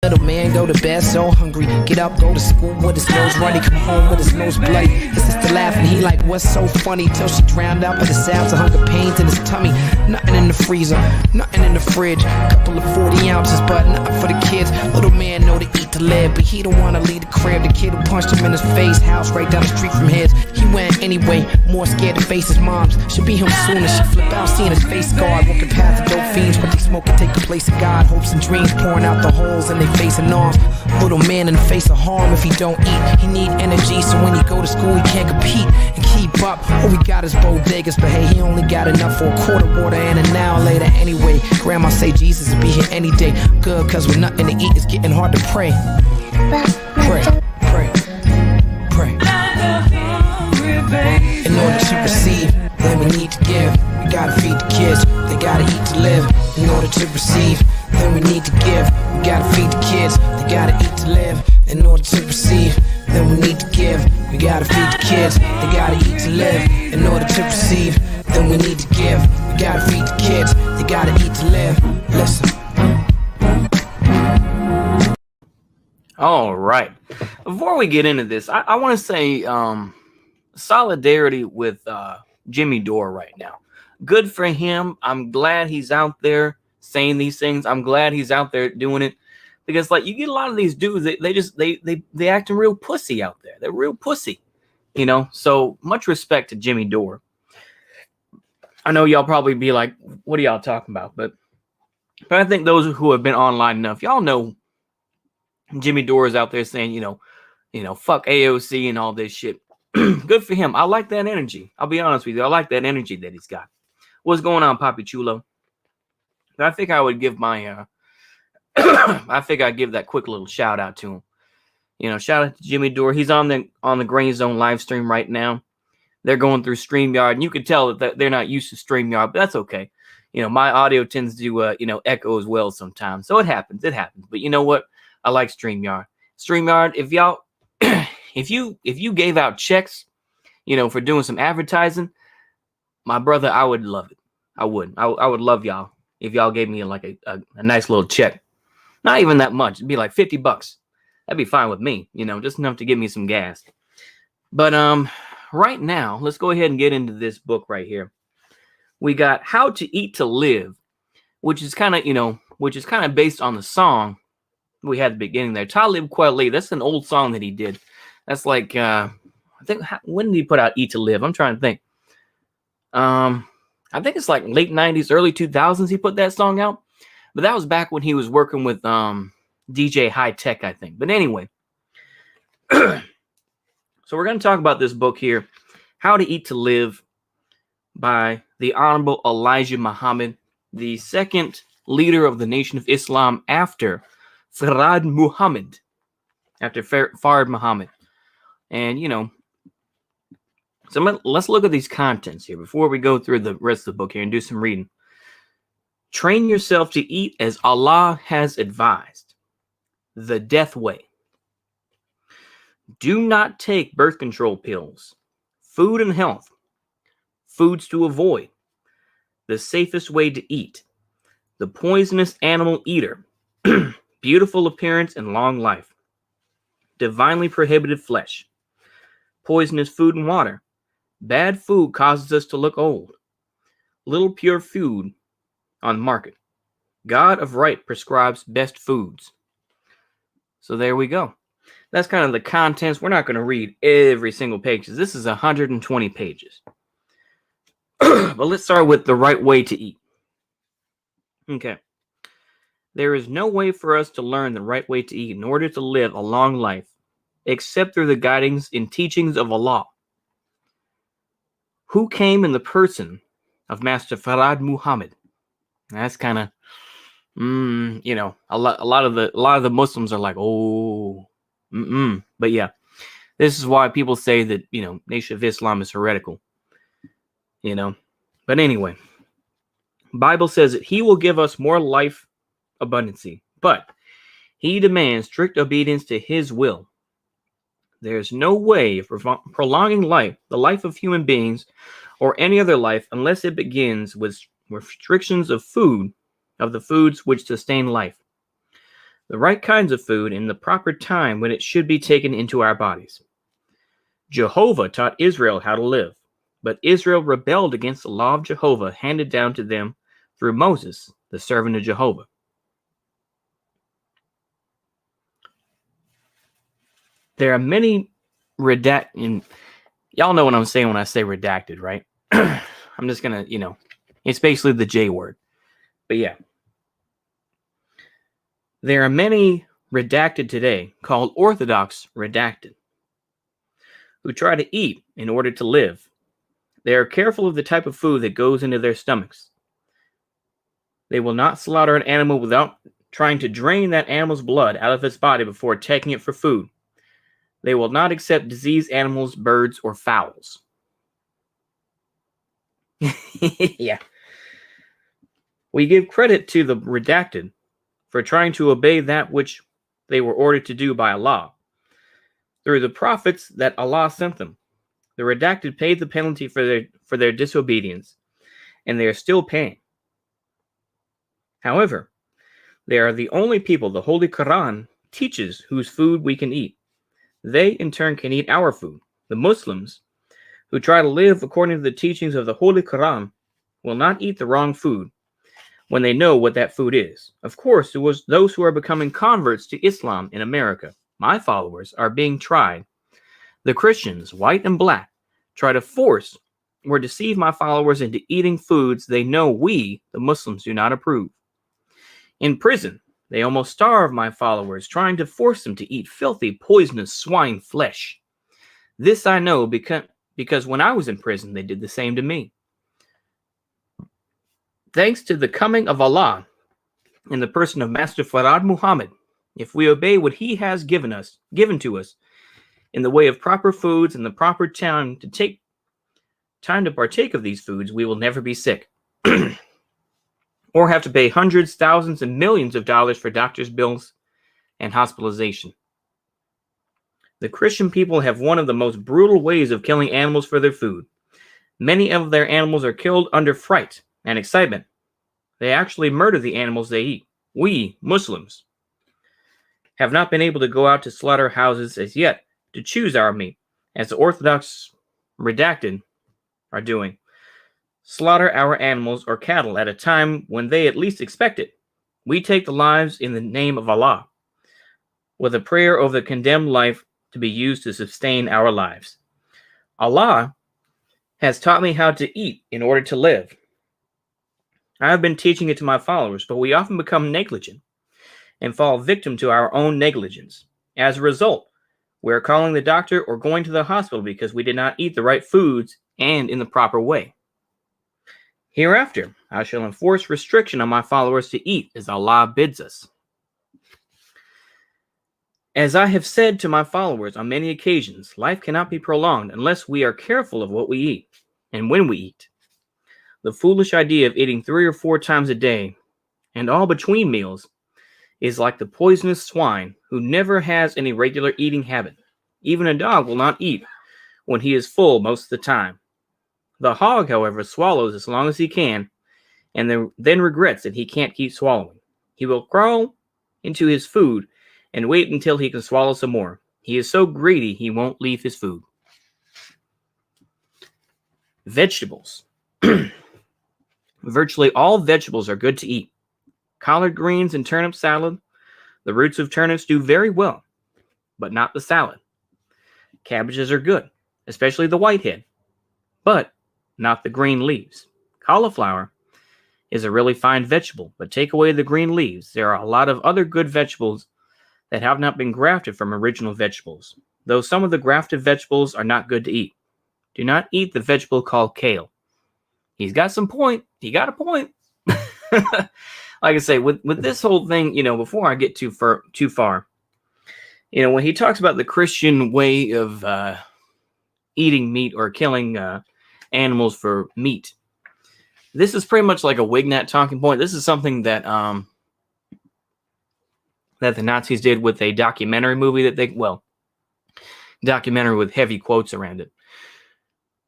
Little man go to bed so hungry. Get up, go to school with his nose runny. Come home with his nose bloody. His sister laughing, he like, what's so funny? Till she drowned out by the sounds of hunger pains in his tummy. Nothing in the freezer, nothing in the fridge. Couple of 40 ounces, but nothing for the kids. Little man know to eat to live, but he don't wanna leave the crib. The kid who punched him in his face, house right down the street from his. He went anyway, more scared to face his moms. Should be him soon as she flip out, seeing his face scarred. Walking past the dope fiends, but they smoke and take the place of God. Hopes and dreams pouring out the holes in their face and arms. Little man in the face of harm if he don't eat. He need energy, so when he go to school he can't compete and keep up. All we got is bodegas, but hey, he only got enough for a quart of water and an hour later anyway. Grandma say Jesus will be here any day. Good, cause with nothing to eat it's getting hard to pray. Pray, pray, pray. In order to receive, then we need to give. We gotta feed the kids, they gotta eat to live. In order to receive, then we need to give. We gotta feed the kids, they gotta eat to live. In order to receive, then we need to give. We gotta feed the kids, they gotta eat to live. In order to receive, then we need to give. We gotta feed the kids, they gotta eat to live. Listen. All right. Before we get into this, I want to say solidarity with Jimmy Dore right now. Good for him. I'm glad he's out there saying these things. I'm glad he's out there doing it, because like you get a lot of these dudes, they acting real pussy out there. They're real pussy, you know. So much respect to Jimmy Dore. I know y'all probably be like, what are y'all talking about? But I think those who have been online enough, y'all know Jimmy Dore is out there saying, you know, fuck AOC and all this shit. Good for him. I like that energy. I'll be honest with you. I like that energy that he's got. What's going on, Papi Chulo? I think I would give my, I think I'd give that quick little shout out to him. You know, shout out to Jimmy Dore. He's on the Grain Zone live stream right now. They're going through StreamYard, and you can tell that they're not used to StreamYard, but that's okay. You know, my audio tends to, echo as well sometimes. So it happens. But you know what? I like StreamYard. StreamYard, if y'all, if you gave out checks, for doing some advertising, my brother, I would love it. I would love y'all if y'all gave me a nice little check. Not even that much. It'd be like $50. That'd be fine with me, just enough to give me some gas. But right now, let's go ahead and get into this book right here. We got How to Eat to Live, which is kind of based on the song we had at the beginning there. Talib Kweli, that's an old song that he did. That's like, I think, when did he put out Eat to Live? I'm trying to think. I think it's like late 90s, early 2000s he put that song out. But that was back when he was working with DJ High Tech, I think. But anyway. So we're going to talk about this book here, How to Eat to Live, by the Honorable Elijah Muhammad, the second leader of the Nation of Islam after Fard Muhammad. And, so let's look at these contents here before we go through the rest of the book here and do some reading. Train yourself to eat as Allah has advised. The death way. Do not take birth control pills. Food and health. Foods to avoid. The safest way to eat. The poisonous animal eater. Beautiful appearance and long life. Divinely prohibited flesh. Poisonous food and water. Bad food causes us to look old. Little pure food on the market. God of right prescribes best foods. So there we go. That's kind of the contents. We're not going to read every single page. This is 120 pages. But let's start with the right way to eat. Okay. There is no way for us to learn the right way to eat in order to live a long life, except through the guidings and teachings of Allah, who came in the person of Master Fard Muhammad. That's kind of, a lot of the Muslims are like, but yeah, this is why people say that, Nation of Islam is heretical, But anyway, Bible says that he will give us more life abundancy, but he demands strict obedience to his will. There's no way of prolonging life, the life of human beings, or any other life, unless it begins with restrictions of food, of the foods which sustain life. the right kinds of food in the proper time when it should be taken into our bodies. Jehovah taught Israel how to live, but Israel rebelled against the law of Jehovah handed down to them through Moses, the servant of Jehovah. There are many redacted. Y'all know what I'm saying when I say redacted, right? I'm just gonna, it's basically the J word. But yeah. There are many redacted today called Orthodox redacted who try to eat in order to live. They are careful of the type of food that goes into their stomachs. They will not slaughter an animal without trying to drain that animal's blood out of its body before taking it for food. They will not accept diseased animals, birds, or fowls. Yeah. We give credit to the redacted for trying to obey that which they were ordered to do by Allah. Through the prophets that Allah sent them, the redacted paid the penalty for their disobedience, and they are still paying. However, they are the only people the Holy Quran teaches whose food we can eat. They, in turn, can eat our food. The Muslims, who try to live according to the teachings of the Holy Quran, will not eat the wrong food when they know what that food is. Of course, it was those who are becoming converts to Islam in America. My followers are being tried. The Christians, white and black, try to force or deceive my followers into eating foods they know we, the Muslims, do not approve. In prison, they almost starve my followers, trying to force them to eat filthy, poisonous swine flesh. This I know because when I was in prison, they did the same to me. Thanks to the coming of Allah in the person of Master Farad Muhammad, if we obey what he has given to us in the way of proper foods and the proper time to partake of these foods, we will never be sick or have to pay hundreds, thousands, and millions of dollars for doctor's bills and hospitalization. The Christian people have one of the most brutal ways of killing animals for their food. Many of their animals are killed under fright and excitement. They actually murder the animals they eat. We, Muslims, have not been able to go out to slaughterhouses as yet to choose our meat, as the Orthodox redacted are doing. Slaughter our animals or cattle at a time when they at least expect it. We take the lives in the name of Allah, with a prayer over the condemned life to be used to sustain our lives. Allah has taught me how to eat in order to live. I have been teaching it to my followers, but we often become negligent and fall victim to our own negligence. As a result, we are calling the doctor or going to the hospital because we did not eat the right foods and in the proper way. Hereafter, I shall enforce restriction on my followers to eat as Allah bids us. As I have said to my followers on many occasions, life cannot be prolonged unless we are careful of what we eat and when we eat. The foolish idea of eating 3 or 4 times a day and all between meals is like the poisonous swine who never has any regular eating habit. Even a dog will not eat when he is full most of the time. The hog, however, swallows as long as he can and then regrets that he can't keep swallowing. He will crawl into his food and wait until he can swallow some more. He is so greedy he won't leave his food. Vegetables. Virtually all vegetables are good to eat. Collard greens and turnip salad. The roots of turnips do very well, but not the salad. Cabbages are good, especially the white head, but not the green leaves. Cauliflower is a really fine vegetable, but take away the green leaves. There are a lot of other good vegetables that have not been grafted from original vegetables, though some of the grafted vegetables are not good to eat. Do not eat the vegetable called kale. He's got some point. He got a point. Like I say, with this whole thing, before I get too far, when he talks about the Christian way of eating meat or killing animals for meat, this is pretty much like a Wignat talking point. This is something that that the Nazis did with a documentary movie documentary with heavy quotes around it,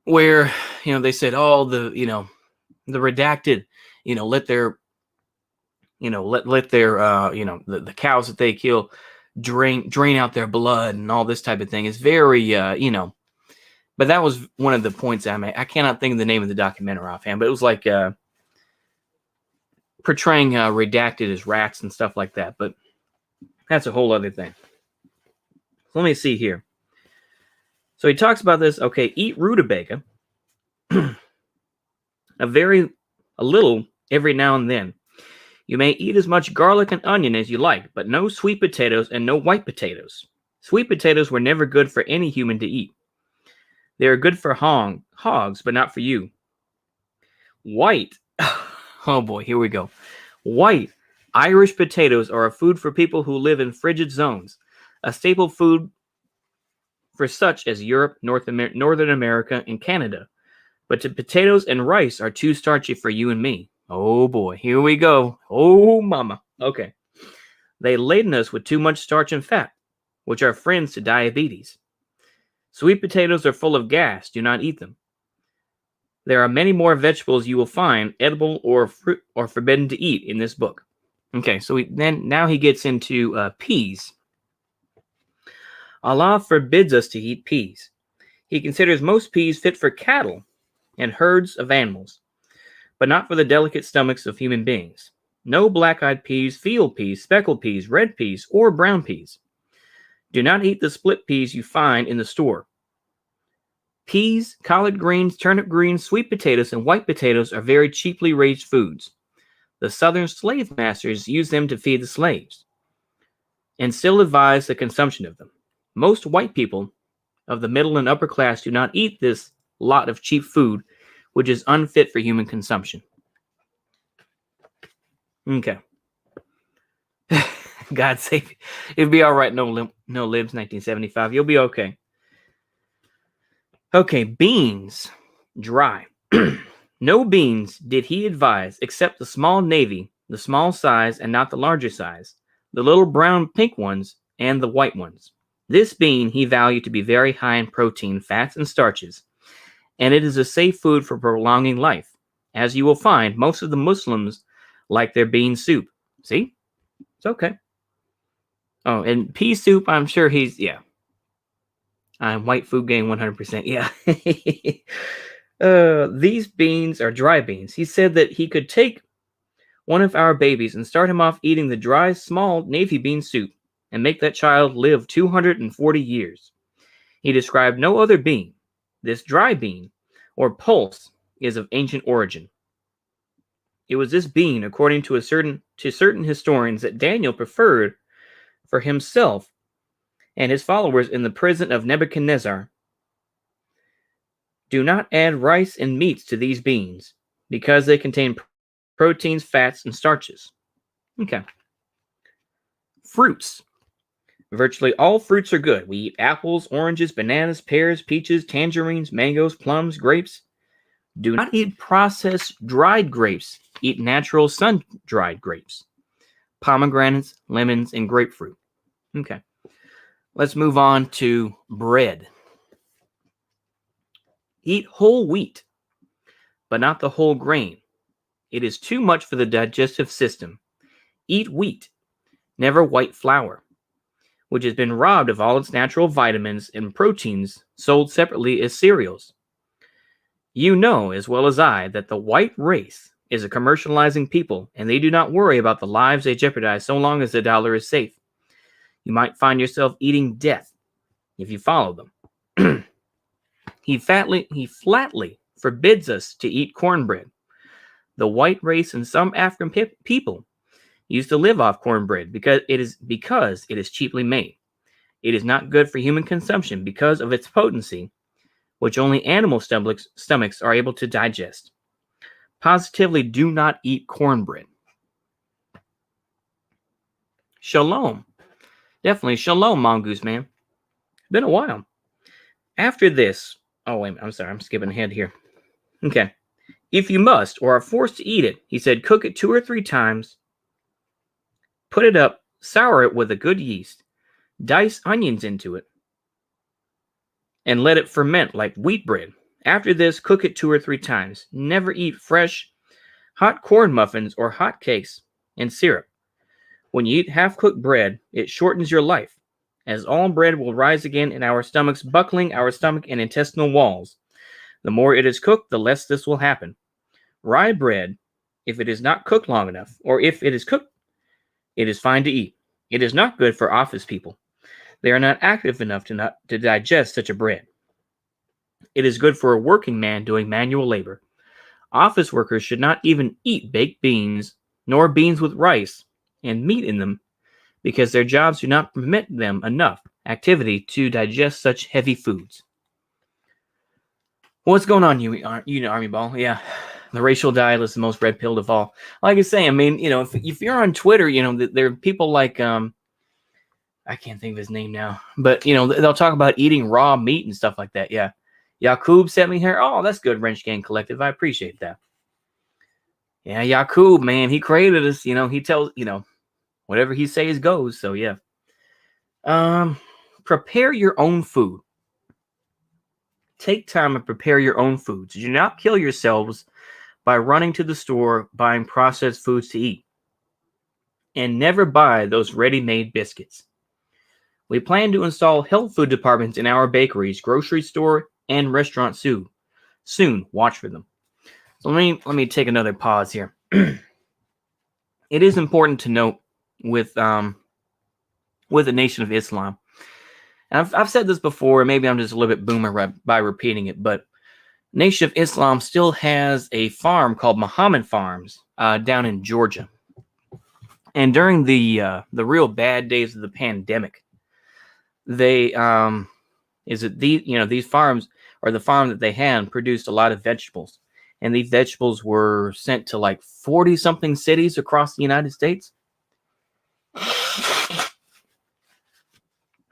where they said, the redacted, let their let their the cows that they kill drain out their blood and all this type of thing. Is very but that was one of the points I made. I cannot think of the name of the documentary offhand, but it was like portraying redacted as rats and stuff like that. But that's a whole other thing. Let me see here. So he talks about this. Okay, eat rutabaga a little every now and then. You may eat as much garlic and onion as you like, but no sweet potatoes and no white potatoes. Sweet potatoes were never good for any human to eat. They are good for hogs, but not for you. White, oh boy, here we go. White Irish potatoes are a food for people who live in frigid zones, a staple food for such as Europe, Northern America, and Canada. But the potatoes and rice are too starchy for you and me. Oh boy, here we go. Oh mama. Okay. They laden us with too much starch and fat, which are friends to diabetes. Sweet potatoes are full of gas. Do not eat them. There are many more vegetables you will find edible or forbidden to eat in this book. Okay, so now he gets into peas. Allah forbids us to eat peas. He considers most peas fit for cattle and herds of animals, but not for the delicate stomachs of human beings. No black-eyed peas, field peas, speckled peas, red peas, or brown peas. Do not eat the split peas you find in the store. Peas, collard greens, turnip greens, sweet potatoes, and white potatoes are very cheaply raised foods. The southern slave masters used them to feed the slaves, and still advise the consumption of them. Most white people of the middle and upper class do not eat this lot of cheap food, which is unfit for human consumption. Okay. God save you. It'll be all right. No libs, 1975. You'll be okay. Okay, beans. Dry. No beans did he advise except the small navy, the small size and not the larger size, the little brown pink ones, and the white ones. This bean he valued to be very high in protein, fats, and starches, and it is a safe food for prolonging life. As you will find, most of the Muslims like their bean soup. See? It's okay. Oh, and pea soup, I'm sure I'm white food gang 100%. Yeah. These beans are dry beans. He said that he could take one of our babies and start him off eating the dry, small navy bean soup and make that child live 240 years. He described no other bean. This dry bean, or pulse, is of ancient origin. It was this bean, according to certain historians, that Daniel preferred for himself and his followers in the prison of Nebuchadnezzar. Do not add rice and meats to these beans, because they contain proteins, fats, and starches. Okay. Fruits. Virtually all fruits are good. We eat apples, oranges, bananas, pears, peaches, tangerines, mangoes, plums, grapes. Do not eat processed dried grapes. Eat natural sun-dried grapes. Pomegranates, lemons, and grapefruit. Okay. Let's move on to bread. Eat whole wheat, but not the whole grain. It is too much for the digestive system. Eat wheat, never white flour, which has been robbed of all its natural vitamins and proteins sold separately as cereals. You know as well as I that the white race is a commercializing people, and they do not worry about the lives they jeopardize so long as the dollar is safe. You might find yourself eating death if you follow them. He flatly forbids us to eat cornbread. The white race and some African people used to live off cornbread because it is cheaply made. It is not good for human consumption because of its potency, which only animal stomachs are able to digest. Positively do not eat cornbread. Shalom. Definitely shalom, Mongoose Man. Been a while. After this, I'm sorry, I'm skipping ahead here. Okay. If you must or are forced to eat it, he said, cook it 2 or 3 times, put it up, sour it with a good yeast, dice onions into it, and let it ferment like wheat bread. After this, cook it 2 or 3 times. Never eat fresh, hot corn muffins or hot cakes and syrup. When you eat half-cooked bread, it shortens your life, as all bread will rise again in our stomachs, buckling our stomach and intestinal walls. The more it is cooked, the less this will happen. Rye bread, if it is not cooked long enough, or if it is cooked, it is fine to eat. It is not good for office people. They are not active enough to digest such a bread. It is good for a working man doing manual labor. Office workers should not even eat baked beans, nor beans with rice and meat in them, because their jobs do not permit them enough activity to digest such heavy foods. What's going on, you Army Ball? Yeah, the racial diet is the most red pill of all. Like I say, I mean, if you're on Twitter, there are people like I can't think of his name now, but they'll talk about eating raw meat and stuff like that. Yeah, Yakub sent me here. Oh, that's good, Wrench Gang Collective. I appreciate that. Yeah, Yakub, man, he created us. He tells whatever he says goes. So yeah. Prepare your own food. Take time and prepare your own foods. Do not kill yourselves by running to the store buying processed foods to eat. And never buy those ready-made biscuits. We plan to install health food departments in our bakeries, grocery store, and restaurant soon. Watch for them. So let me take another pause here. It is important to note with the Nation of Islam. And I've said this before, maybe I'm just a little bit boomer by repeating it, but Nation of Islam still has a farm called Muhammad Farms down in Georgia. And during the real bad days of the pandemic, they these farms, or the farm that they had, produced a lot of vegetables. And these vegetables were sent to like 40-something cities across the United States.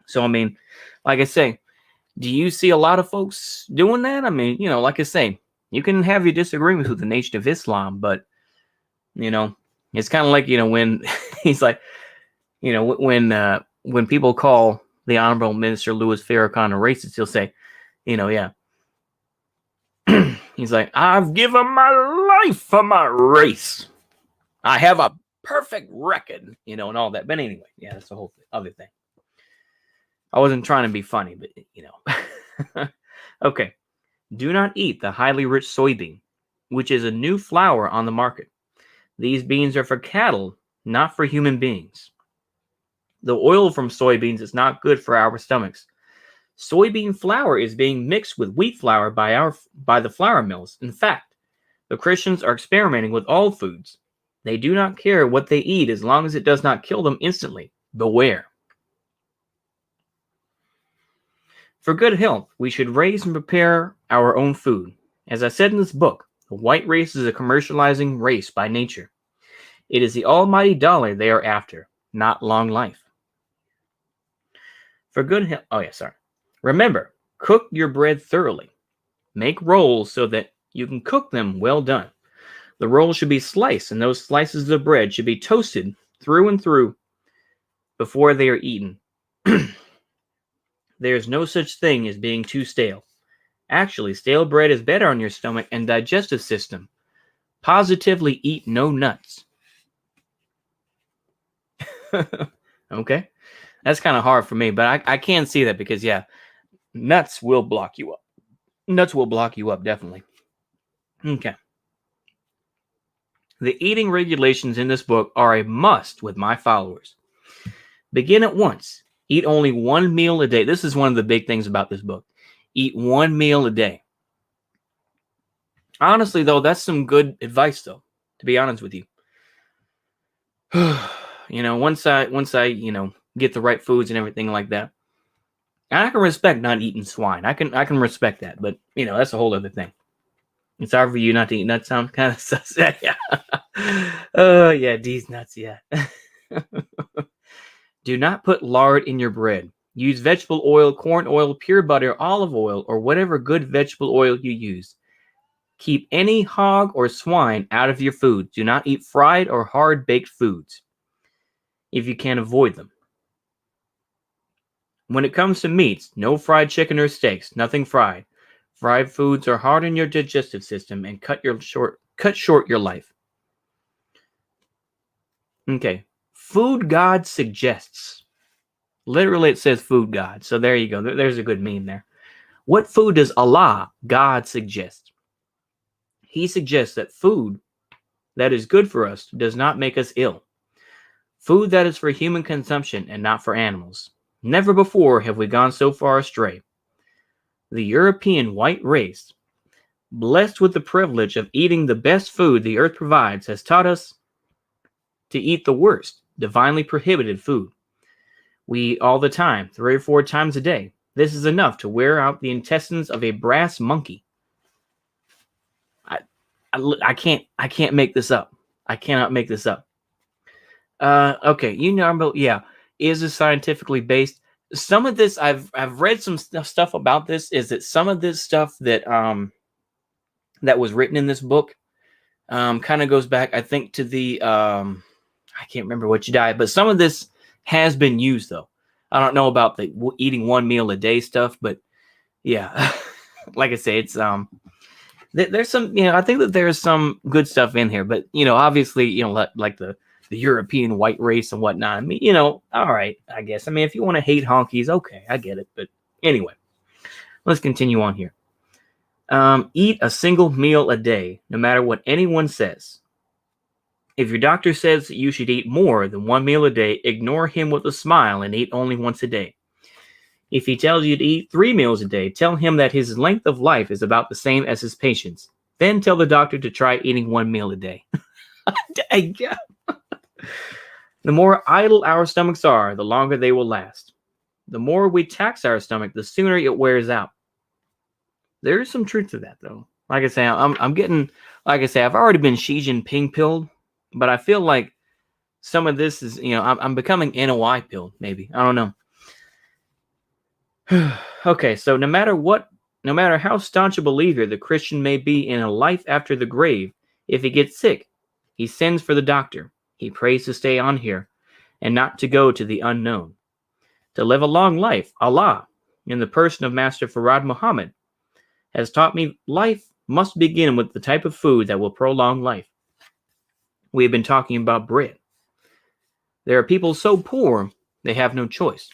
So, I mean, like I say, do you see a lot of folks doing that? I mean, like I say, you can have your disagreements with the Nation of Islam, but, it's kind of like, when he's like, when people call the Honorable Minister Louis Farrakhan a racist, he'll say, yeah. He's like, I've given my life for my race. I have a perfect record, and all that. But anyway, yeah, that's the whole other thing. I wasn't trying to be funny, but, Okay. Do not eat the highly rich soybean, which is a new flour on the market. These beans are for cattle, not for human beings. The oil from soybeans is not good for our stomachs. Soybean flour is being mixed with wheat flour by the flour mills. In fact, the Christians are experimenting with all foods. They do not care what they eat as long as it does not kill them instantly. Beware. For good health, we should raise and prepare our own food. As I said in this book, the white race is a commercializing race by nature. It is the almighty dollar they are after, not long life. For good health, remember, cook your bread thoroughly. Make rolls so that you can cook them well done. The rolls should be sliced, and those slices of bread should be toasted through and through before they are eaten. There is no such thing as being too stale. Actually, stale bread is better on your stomach and digestive system. Positively eat no nuts. Okay? That's kind of hard for me, but I can see that because, yeah, nuts will block you up. Nuts will block you up, definitely. Okay. The eating regulations in this book are a must with my followers. Begin at once. Eat only one meal a day. This is one of the big things about this book. Eat one meal a day. Honestly, though, that's some good advice, though, to be honest with you. Once I get the right foods and everything like that, and I can respect not eating swine. I can respect that, but that's a whole other thing. It's hard for you not to eat nuts. Sounds kind of sus. Yeah. Oh yeah, these nuts. Yeah. Do not put lard in your bread. Use vegetable oil, corn oil, pure butter, olive oil, or whatever good vegetable oil you use. Keep any hog or swine out of your food. Do not eat fried or hard-baked foods if you can avoid them. When it comes to meats, no fried chicken or steaks, nothing fried. Fried foods are hard on your digestive system and cut short your life. Okay. Food God suggests. Literally, it says food God. So there you go. There's a good meme there. What food does Allah, God, suggest? He suggests that food that is good for us does not make us ill. Food that is for human consumption and not for animals. Never before have we gone so far astray. The European white race, blessed with the privilege of eating the best food the earth provides, has taught us to eat the worst, divinely prohibited food. We eat all the time, 3 or 4 times a day. This is enough to wear out the intestines of a brass monkey. I can't make this up. I cannot make this up. Okay, yeah, is this scientifically based? Some of this I've read some stuff about this. Is that some of this stuff that that was written in this book kind of goes back, I think, to the I can't remember what you died, but some of this has been used though. I don't know about the eating 1 meal a day stuff, but yeah, like I say, it's there's some, I think that there's some good stuff in here, but obviously, like the European white race and whatnot. I mean, all right, I guess. I mean, if you want to hate honkies, okay, I get it. But anyway, let's continue on here. Eat a single meal a day, no matter what anyone says. If your doctor says that you should eat more than 1 meal a day, ignore him with a smile and eat only once a day. If he tells you to eat 3 meals a day, tell him that his length of life is about the same as his patient's. Then tell the doctor to try eating 1 meal a day. The more idle our stomachs are, the longer they will last. The more we tax our stomach, the sooner it wears out. There is some truth to that, though. Like I say, I'm getting, like I say, I've already been Xi Jinping pilled, but I feel like some of this is, I'm becoming NOI pilled, maybe. I don't know. Okay, so no matter how staunch a believer the Christian may be in a life after the grave, if he gets sick, he sends for the doctor. He prays to stay on here and not to go to the unknown. To live a long life, Allah, in the person of Master Farad Muhammad, has taught me life must begin with the type of food that will prolong life. We have been talking about bread. There are people so poor they have no choice.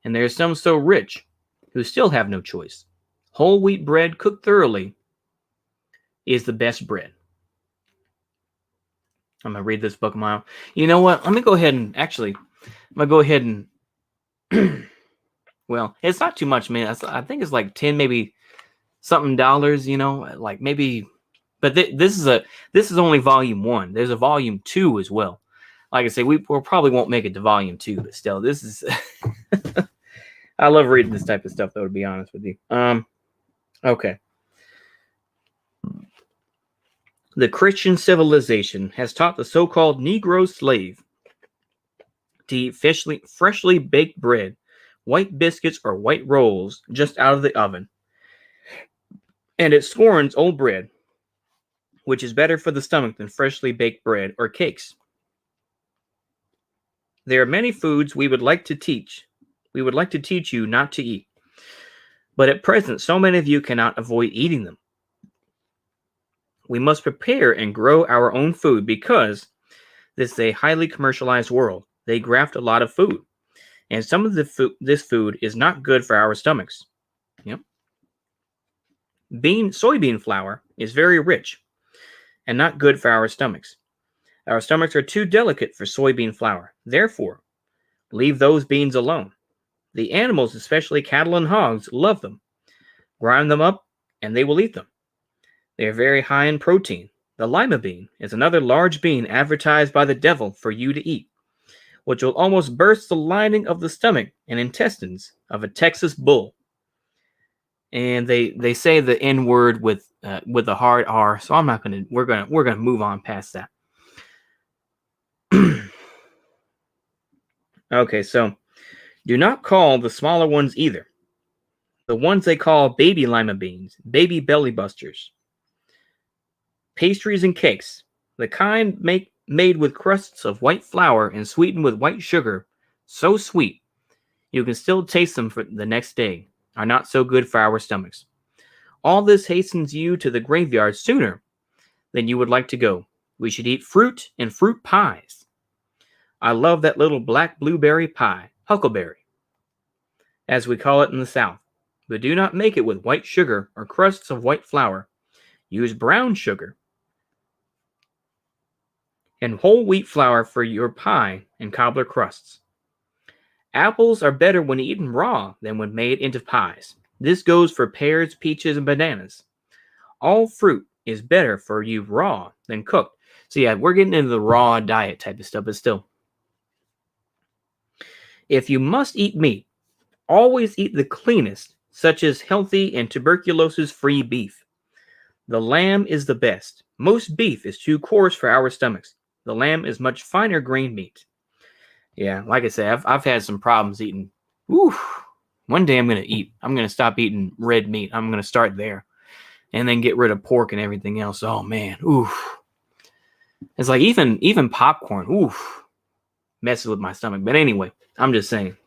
And there are some so rich who still have no choice. Whole wheat bread cooked thoroughly is the best bread. I'm going to read this book of my own. You know what? Let me go ahead and well, it's not too much, man. I think it's like 10, maybe something dollars, like maybe, but this is only volume 1. There's a volume 2 as well. Like I say, we probably won't make it to volume 2, but still, this is, I love reading this type of stuff, though, to be honest with you. Okay. The Christian civilization has taught the so-called Negro slave to eat freshly baked bread, white biscuits, or white rolls just out of the oven. And it scorns old bread, which is better for the stomach than freshly baked bread or cakes. There are many foods we would like to teach you not to eat. But at present, so many of you cannot avoid eating them. We must prepare and grow our own food because this is a highly commercialized world. They graft a lot of food. And some of this food is not good for our stomachs. Yep. Soybean flour is very rich and not good for our stomachs. Our stomachs are too delicate for soybean flour. Therefore, leave those beans alone. The animals, especially cattle and hogs, love them. Grind them up and they will eat them. They are very high in protein. The lima bean is another large bean advertised by the devil for you to eat, which will almost burst the lining of the stomach and intestines of a Texas bull. And they say the N word with a hard R, so I'm not gonna. We're gonna move on past that. Okay, so do not call the smaller ones either. The ones they call baby lima beans, baby belly busters. Pastries and cakes, the kind made with crusts of white flour and sweetened with white sugar, so sweet you can still taste them for the next day, are not so good for our stomachs. All this hastens you to the graveyard sooner than you would like to go. We should eat fruit and fruit pies. I love that little black blueberry pie, huckleberry, as we call it in the South. But do not make it with white sugar or crusts of white flour. Use brown sugar and whole wheat flour for your pie and cobbler crusts. Apples are better when eaten raw than when made into pies. This goes for pears, peaches, and bananas. All fruit is better for you raw than cooked. So yeah, we're getting into the raw diet type of stuff, but still. If you must eat meat, always eat the cleanest, such as healthy and tuberculosis-free beef. The lamb is the best. Most beef is too coarse for our stomachs. The lamb is much finer grained meat. Yeah, like I said, I've had some problems eating. One day I'm going to stop eating red meat. I'm going to start there and then get rid of pork and everything else. Oh man, it's like even popcorn, messes with my stomach. But anyway, I'm just saying,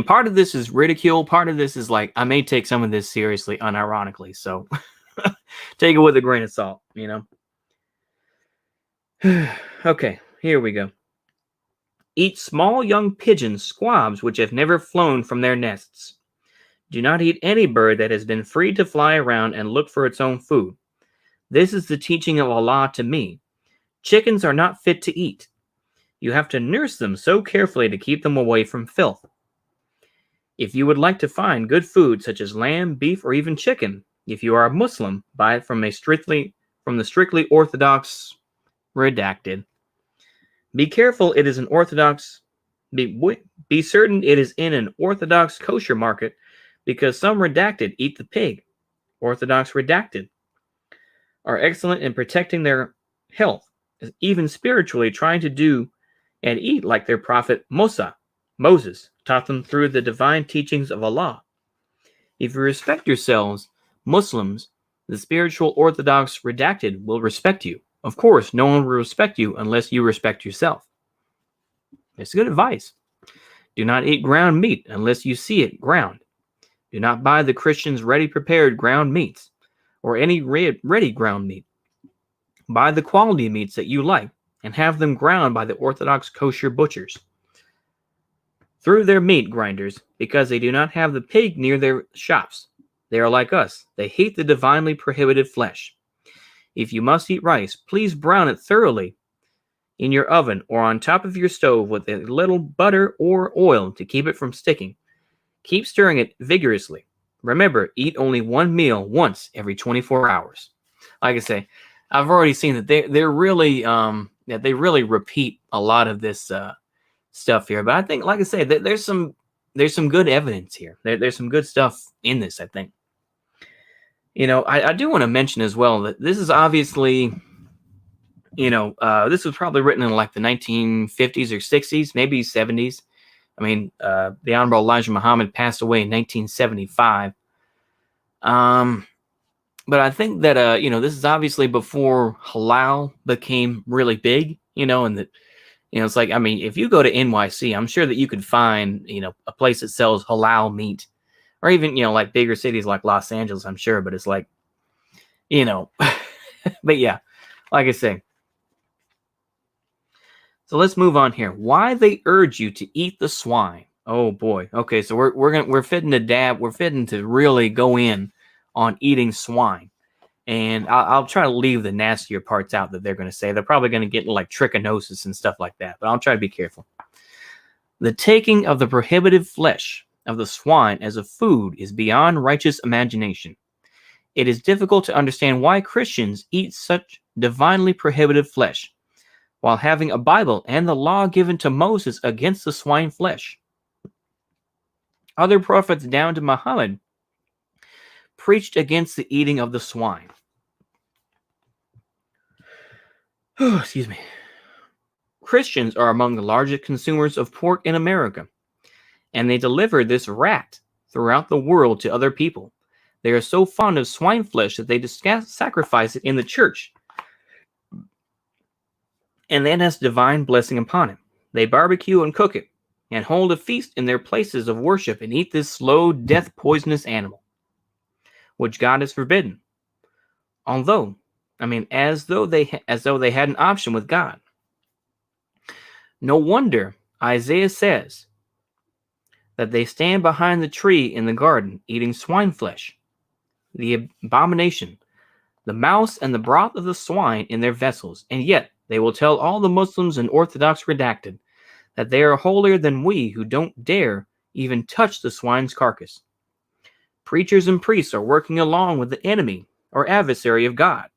part of this is ridicule. Part of this is like, I may take some of this seriously, unironically. So take it with a grain of salt, Okay, here we go. Eat small young pigeons, squabs, which have never flown from their nests. Do not eat any bird that has been free to fly around and look for its own food. This is the teaching of Allah to me. Chickens are not fit to eat. You have to nurse them so carefully to keep them away from filth. If you would like to find good food such as lamb, beef, or even chicken, if you are a Muslim, buy it from the strictly orthodox redacted. Be careful it is an orthodox. Be certain it is in an orthodox kosher market, because some redacted eat the pig. Orthodox redacted are excellent in protecting their health, even spiritually trying to do and eat like their prophet Moses taught them through the divine teachings of Allah. If you respect yourselves, Muslims, the spiritual orthodox redacted will respect you. Of course, no one will respect you unless you respect yourself. It's good advice. Do not eat ground meat unless you see it ground. Do not buy the Christians' ready-prepared ground meats or any ready ground meat. Buy the quality meats that you like and have them ground by the orthodox kosher butchers through their meat grinders, because they do not have the pig near their shops. They are like us. They hate the divinely prohibited flesh. If you must eat rice, please brown it thoroughly in your oven or on top of your stove with a little butter or oil to keep it from sticking. Keep stirring it vigorously. Remember, eat only one meal once every 24 hours. Like I say, I've already seen that they're really they really repeat a lot of this stuff here. But I think, like I say, there's some good evidence here. There's some good stuff in this, I think. I do want to mention as well that this is obviously, this was probably written in like the 1950s or 60s, maybe 70s. I mean, the Honorable Elijah Muhammad passed away in 1975. But I think that, this is obviously before halal became really big, and that, it's like, I mean, if you go to NYC, I'm sure that you could find, a place that sells halal meat. Or even, like bigger cities like Los Angeles, I'm sure. But it's like, but yeah, like I say. So let's move on here. Why they urge you to eat the swine? Oh boy. Okay, so we're fitting to really go in on eating swine, and I'll try to leave the nastier parts out that they're going to say. They're probably going to get like trichinosis and stuff like that, but I'll try to be careful. The taking of the prohibited flesh of the swine as a food is beyond righteous imagination. It is difficult to understand why Christians eat such divinely prohibited flesh, while having a Bible and the law given to Moses against the swine flesh. Other prophets down to Muhammad preached against the eating of the swine. Excuse me. Christians are among the largest consumers of pork in America, and they deliver this rat throughout the world to other people. They are so fond of swine flesh that they sacrifice it in the church, and that has divine blessing upon it. They barbecue and cook it, and hold a feast in their places of worship and eat this slow, death poisonous animal, which God has forbidden. As though they had an option with God. No wonder Isaiah says that they stand behind the tree in the garden eating swine flesh, the abomination, the mouse and the broth of the swine in their vessels, and yet they will tell all the Muslims and Orthodox redacted that they are holier than we who don't dare even touch the swine's carcass. Preachers and priests are working along with the enemy or adversary of God,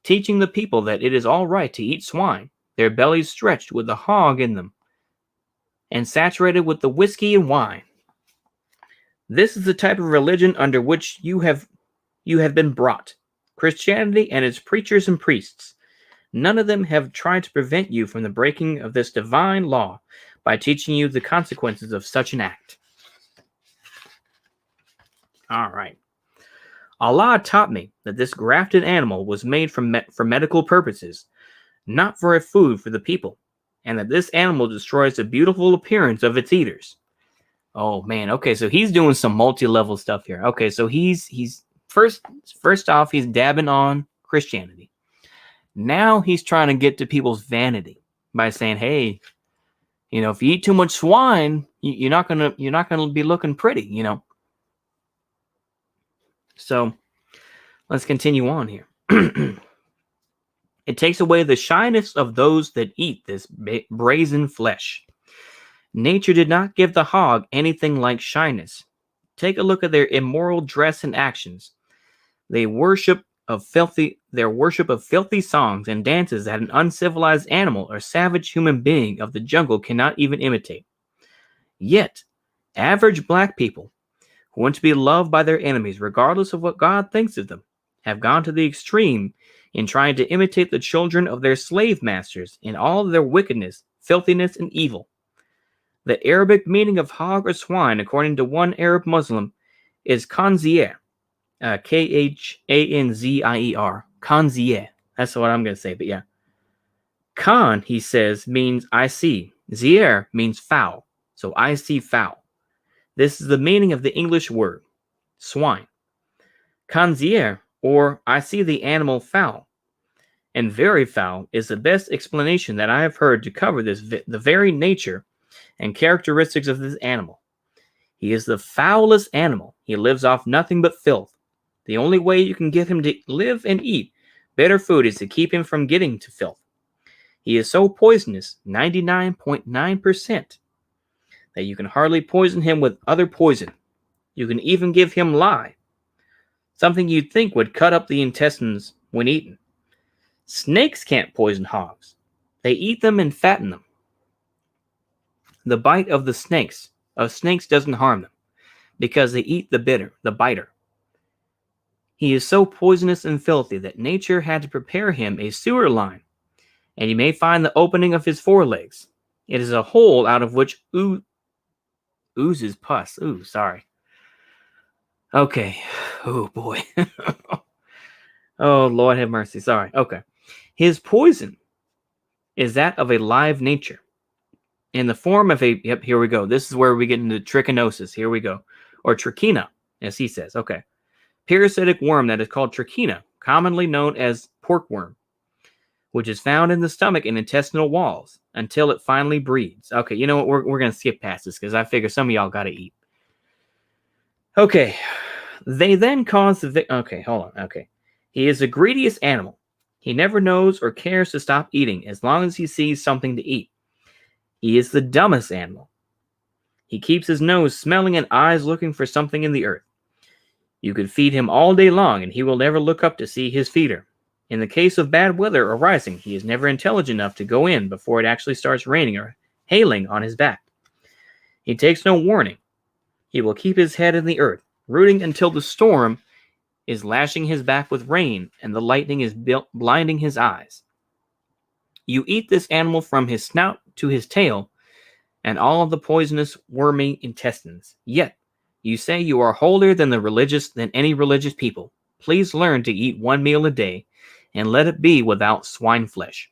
teaching the people that it is all right to eat swine, their bellies stretched with the hog in them, and saturated with the whiskey and wine. This is the type of religion under which you have been brought. Christianity and its preachers and priests. None of them have tried to prevent you from the breaking of this divine law by teaching you the consequences of such an act. All right. Allah taught me that this grafted animal was made for medical purposes, not for a food for the people, and that this animal destroys the beautiful appearance of its eaters. Oh man, okay, so he's doing some multi-level stuff here. Okay, so he's first off, he's dabbing on Christianity. Now he's trying to get to people's vanity by saying, "Hey, if you eat too much swine, you're not gonna be looking pretty, So let's continue on here. It takes away the shyness of those that eat this brazen flesh. Nature did not give the hog anything like shyness. Take a look at their immoral dress and actions. Their worship of filthy songs and dances that an uncivilized animal or savage human being of the jungle cannot even imitate. Yet, average black people who want to be loved by their enemies, regardless of what God thinks of them, have gone to the extreme in trying to imitate the children of their slave masters in all of their wickedness, filthiness, and evil. The Arabic meaning of hog or swine, according to one Arab Muslim, is khanzier. Khanzier. Khanzier. That's what I'm going to say, but yeah. Khan, he says, means I see. Zier means foul. So I see foul. This is the meaning of the English word, swine. Khanzier, or I see the animal foul, and very foul, is the best explanation that I have heard to cover the very nature and characteristics of this animal. He is the foulest animal. He lives off nothing but filth. The only way you can get him to live and eat better food is to keep him from getting to filth. He is so poisonous, 99.9%, that you can hardly poison him with other poison. You can even give him lye, something you'd think would cut up the intestines when eaten. Snakes can't poison hogs. They eat them and fatten them. The bite of snakes doesn't harm them, because they eat the biter. He is so poisonous and filthy that nature had to prepare him a sewer line, and you may find the opening of his forelegs. It is a hole out of which oozes pus. Ooh, sorry. Okay. Oh, boy. Oh, Lord have mercy. Sorry. Okay. His poison is that of a live nature, in the form of here we go. This is where we get into trichinosis. Here we go. Or trichina, as he says. Okay. Parasitic worm that is called trichina, commonly known as porkworm, which is found in the stomach and intestinal walls until it finally breeds. Okay, you know what? We're going to skip past this because I figure some of y'all got to eat. Okay. They then cause okay, hold on. Okay. He is the greediest animal. He never knows or cares to stop eating as long as he sees something to eat. He is the dumbest animal. He keeps his nose smelling and eyes looking for something in the earth. You could feed him all day long and he will never look up to see his feeder. In the case of bad weather arising, he is never intelligent enough to go in before it actually starts raining or hailing on his back. He takes no warning. He will keep his head in the earth, rooting until the storm is lashing his back with rain and the lightning is blinding his eyes. You eat this animal from his snout to his tail and all of the poisonous wormy intestines. Yet, you say you are holier than any religious people. Please learn to eat one meal a day and let it be without swine flesh.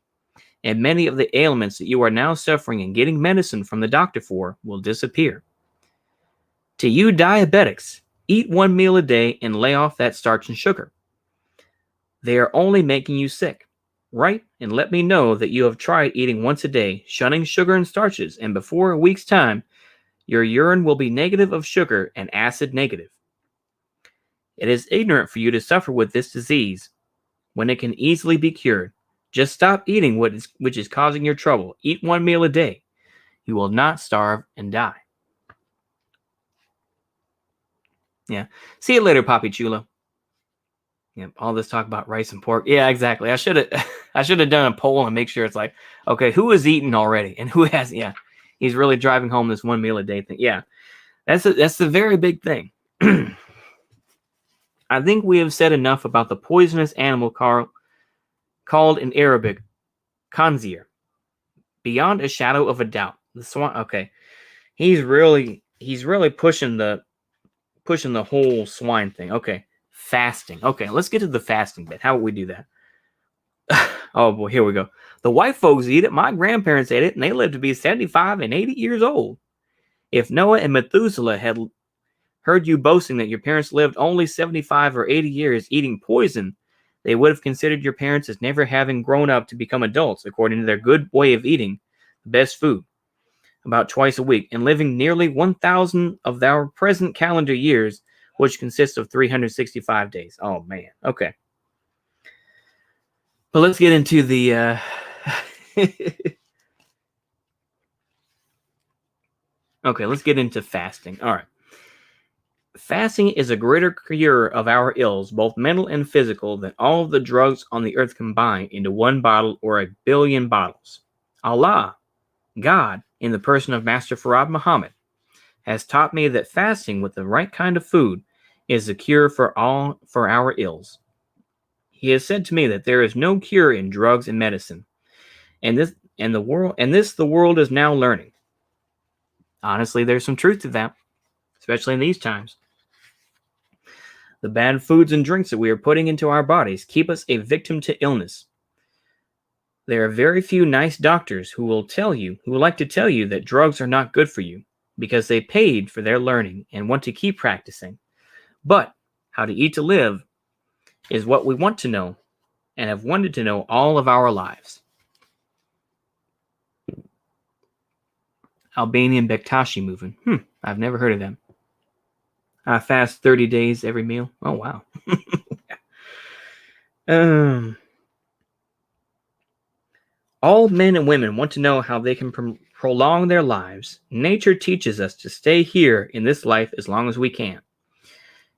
And many of the ailments that you are now suffering and getting medicine from the doctor for will disappear. To you diabetics, eat one meal a day and lay off that starch and sugar. They are only making you sick. Write and let me know that you have tried eating once a day, shunning sugar and starches, and before a week's time, your urine will be negative of sugar and acid negative. It is ignorant for you to suffer with this disease when it can easily be cured. Just stop eating which is causing your trouble. Eat 1 meal a day. You will not starve and die. Yeah. See you later, Papi Chulo. Yep. All this talk about rice and pork. Yeah, exactly. I should have done a poll and make sure it's like, okay, who has eaten already and who hasn't? Yeah. He's really driving home this 1 meal a day thing. Yeah. That's a very big thing. I think we have said enough about the poisonous animal called in Arabic khanzir. Beyond a shadow of a doubt. The swan. Okay. He's really pushing the whole swine thing. Okay. Fasting. Okay, let's get to the fasting bit. How would we do that? Oh boy, here we go. The white folks eat it. My grandparents ate it, and they lived to be 75 and 80 years old. If Noah and Methuselah had heard you boasting that your parents lived only 75 or 80 years eating poison, they would have considered your parents as never having grown up to become adults, according to their good way of eating the best food, about twice a week, and living nearly 1,000 of our present calendar years, which consists of 365 days. Oh, man. Okay. But let's get into the... Okay, let's get into fasting. All right. Fasting is a greater cure of our ills, both mental and physical, than all of the drugs on the earth combined into one bottle or a billion bottles. Allah, God, in the person of Master Farad Muhammad, has taught me that fasting with the right kind of food is the cure for our ills. He has said to me that there is no cure in drugs and medicine, and the world is now learning. Honestly, there's some truth to that, especially in these times. The bad foods and drinks that we are putting into our bodies keep us a victim to illness. There are very few nice doctors who will like to tell you that drugs are not good for you, because they paid for their learning and want to keep practicing. But how to eat to live is what we want to know and have wanted to know all of our lives. Albanian Bektashi movement. I've never heard of them. I fast 30 days every meal. Oh, wow. All men and women want to know how they can prolong their lives. Nature teaches us to stay here in this life as long as we can.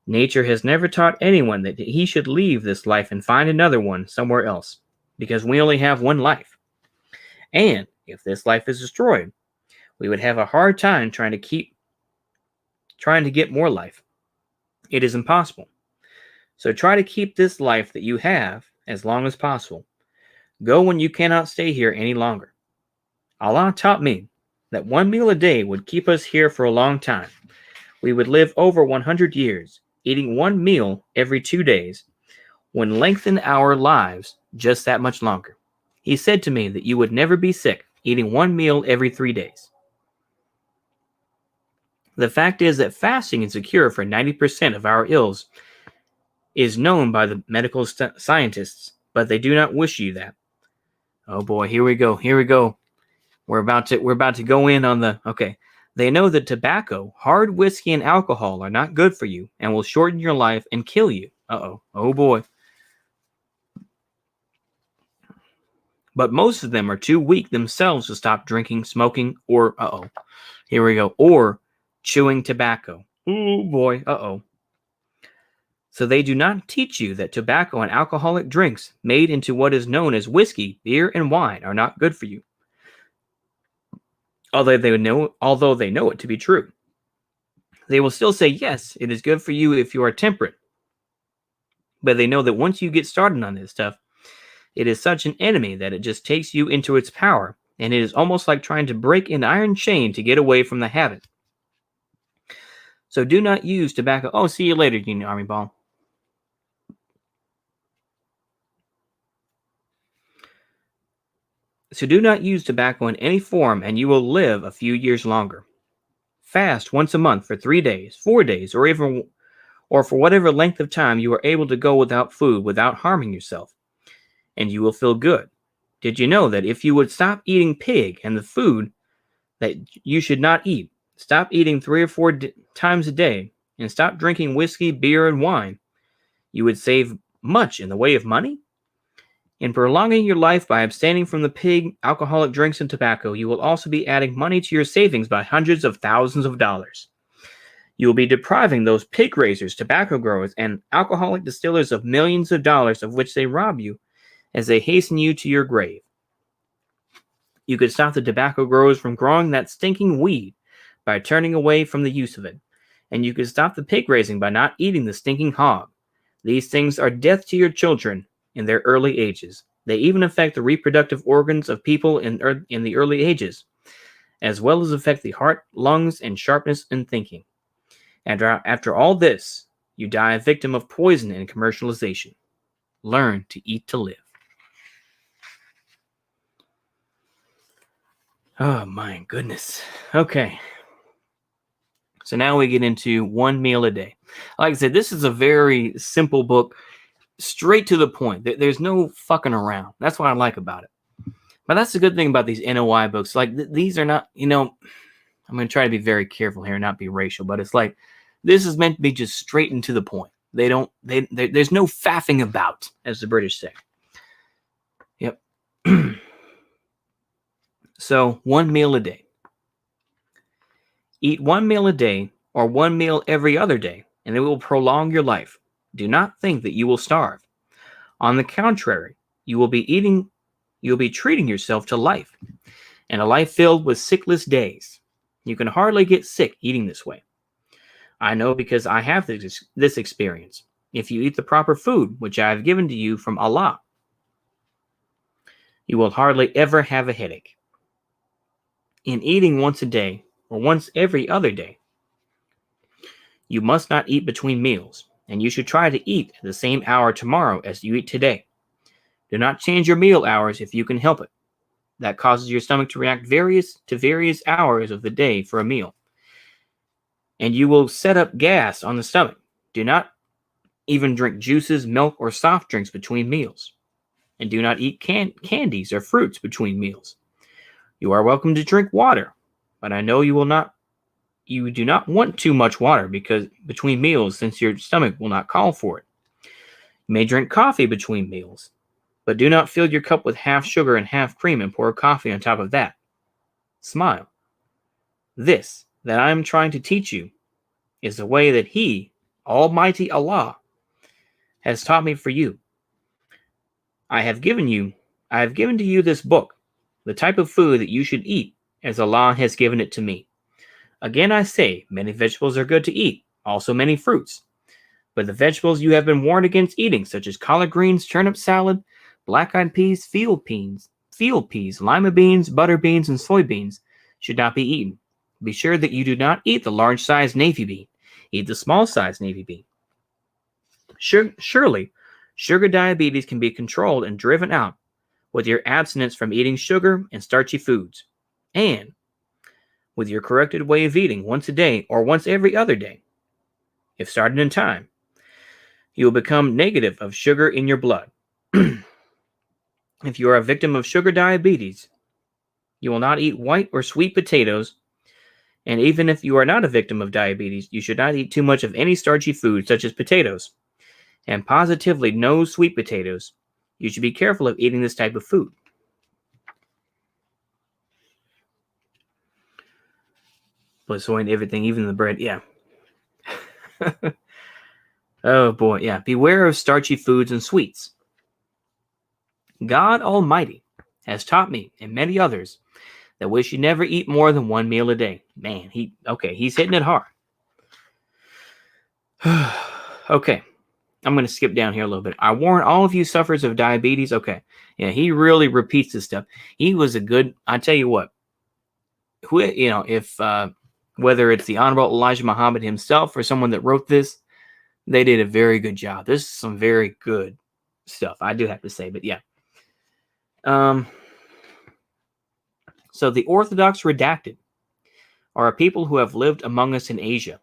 Nature has never taught anyone that he should leave this life and find another one somewhere else, because we only have one life. And if this life is destroyed, we would have a hard time trying to get more life. It is impossible. So try to keep this life that you have as long as possible. Go when you cannot stay here any longer. Allah taught me that 1 meal a day would keep us here for a long time. We would live over 100 years, eating 1 meal every 2 days, would lengthen our lives just that much longer. He said to me that you would never be sick, eating 1 meal every 3 days. The fact is that fasting is a cure for 90% of our ills is known by the medical scientists, but they do not wish you that. Oh boy, here we go. We're about to go in on the... Okay. They know that tobacco, hard whiskey, and alcohol are not good for you and will shorten your life and kill you. Uh-oh. Oh boy. But most of them are too weak themselves to stop drinking, smoking, or... Uh-oh. Here we go. Or chewing tobacco. Oh boy. Uh-oh. So they do not teach you that tobacco and alcoholic drinks made into what is known as whiskey, beer, and wine are not good for you. Although they know it to be true. They will still say, yes, it is good for you if you are temperate. But they know that once you get started on this stuff, it is such an enemy that it just takes you into its power, and it is almost like trying to break an iron chain to get away from the habit. So do not use tobacco. Oh, see you later, Union Army Ball. So do not use tobacco in any form, and you will live a few years longer. Fast once a month for 3 days, 4 days, or for whatever length of time you are able to go without food, without harming yourself. and you will feel good. Did you know that if you would stop eating pig and the food that you should not eat, stop eating 3 or 4 times a day, and stop drinking whiskey, beer, and wine, you would save much in the way of money? In prolonging your life by abstaining from the pig, alcoholic drinks, and tobacco, you will also be adding money to your savings by hundreds of thousands of dollars. You will be depriving those pig raisers, tobacco growers, and alcoholic distillers of millions of dollars of which they rob you as they hasten you to your grave. You could stop the tobacco growers from growing that stinking weed by turning away from the use of it, and you could stop the pig raising by not eating the stinking hog. These things are death to your children in their early ages. They even affect the reproductive organs of people in the early ages, as well as affect the heart, lungs, and sharpness in thinking. After all this, you die a victim of poison and commercialization. Learn to eat to live. Oh my goodness. Okay. So now we get into one meal a day. Like I said, this is a very simple book, straight to the point. There's no fucking around. That's what I like about it. But that's the good thing about these NOI books. Like these are not, I'm going to try to be very careful here and not be racial, but it's like, this is meant to be just straight and to the point. There's no faffing about, as the British say. Yep. So, one meal a day. Eat one meal a day or one meal every other day, and it will prolong your life. Do not think that you will starve. On the contrary, you will be treating yourself to life, and a life filled with sickless days. You can hardly get sick eating this way. I know because I have this experience. If you eat the proper food, which I have given to you from Allah, you will hardly ever have a headache. In eating once a day or once every other day, you must not eat between meals, and you should try to eat at the same hour tomorrow as you eat today. Do not change your meal hours if you can help it. That causes your stomach to react to various hours of the day for a meal, and you will set up gas on the stomach. Do not even drink juices, milk, or soft drinks between meals, and do not eat candies or fruits between meals. You are welcome to drink water, but I know you do not want too much water because between meals, since your stomach will not call for it. You may drink coffee between meals, but do not fill your cup with half sugar and half cream and pour coffee on top of that. Smile. This that I am trying to teach you is the way that He, Almighty Allah, has taught me for you. I have given to you this book, the type of food that you should eat, as Allah has given it to me. Again, I say, many vegetables are good to eat, also many fruits. But the vegetables you have been warned against eating, such as collard greens, turnip salad, black-eyed peas, field peas, lima beans, butter beans, and soybeans, should not be eaten. Be sure that you do not eat the large-sized navy bean. Eat the small-sized navy bean. Surely, sugar diabetes can be controlled and driven out with your abstinence from eating sugar and starchy foods, and with your corrected way of eating once a day or once every other day. If started in time, you will become negative of sugar in your blood. If you are a victim of sugar diabetes, you will not eat white or sweet potatoes, and even if you are not a victim of diabetes, you should not eat too much of any starchy food such as potatoes, and positively no sweet potatoes. You should be careful of eating this type of food. But soy in everything, even the bread, yeah. Oh boy, yeah. Beware of starchy foods and sweets. God Almighty has taught me and many others that we should never eat more than one meal a day. Man, he's hitting it hard. Okay. I'm going to skip down here a little bit. I warn all of you sufferers of diabetes. Okay. Yeah, he really repeats this stuff. He was I tell you what, if whether it's the Honorable Elijah Muhammad himself or someone that wrote this, they did a very good job. This is some very good stuff, I do have to say, but yeah. So the Orthodox Redacted are a people who have lived among us in Asia,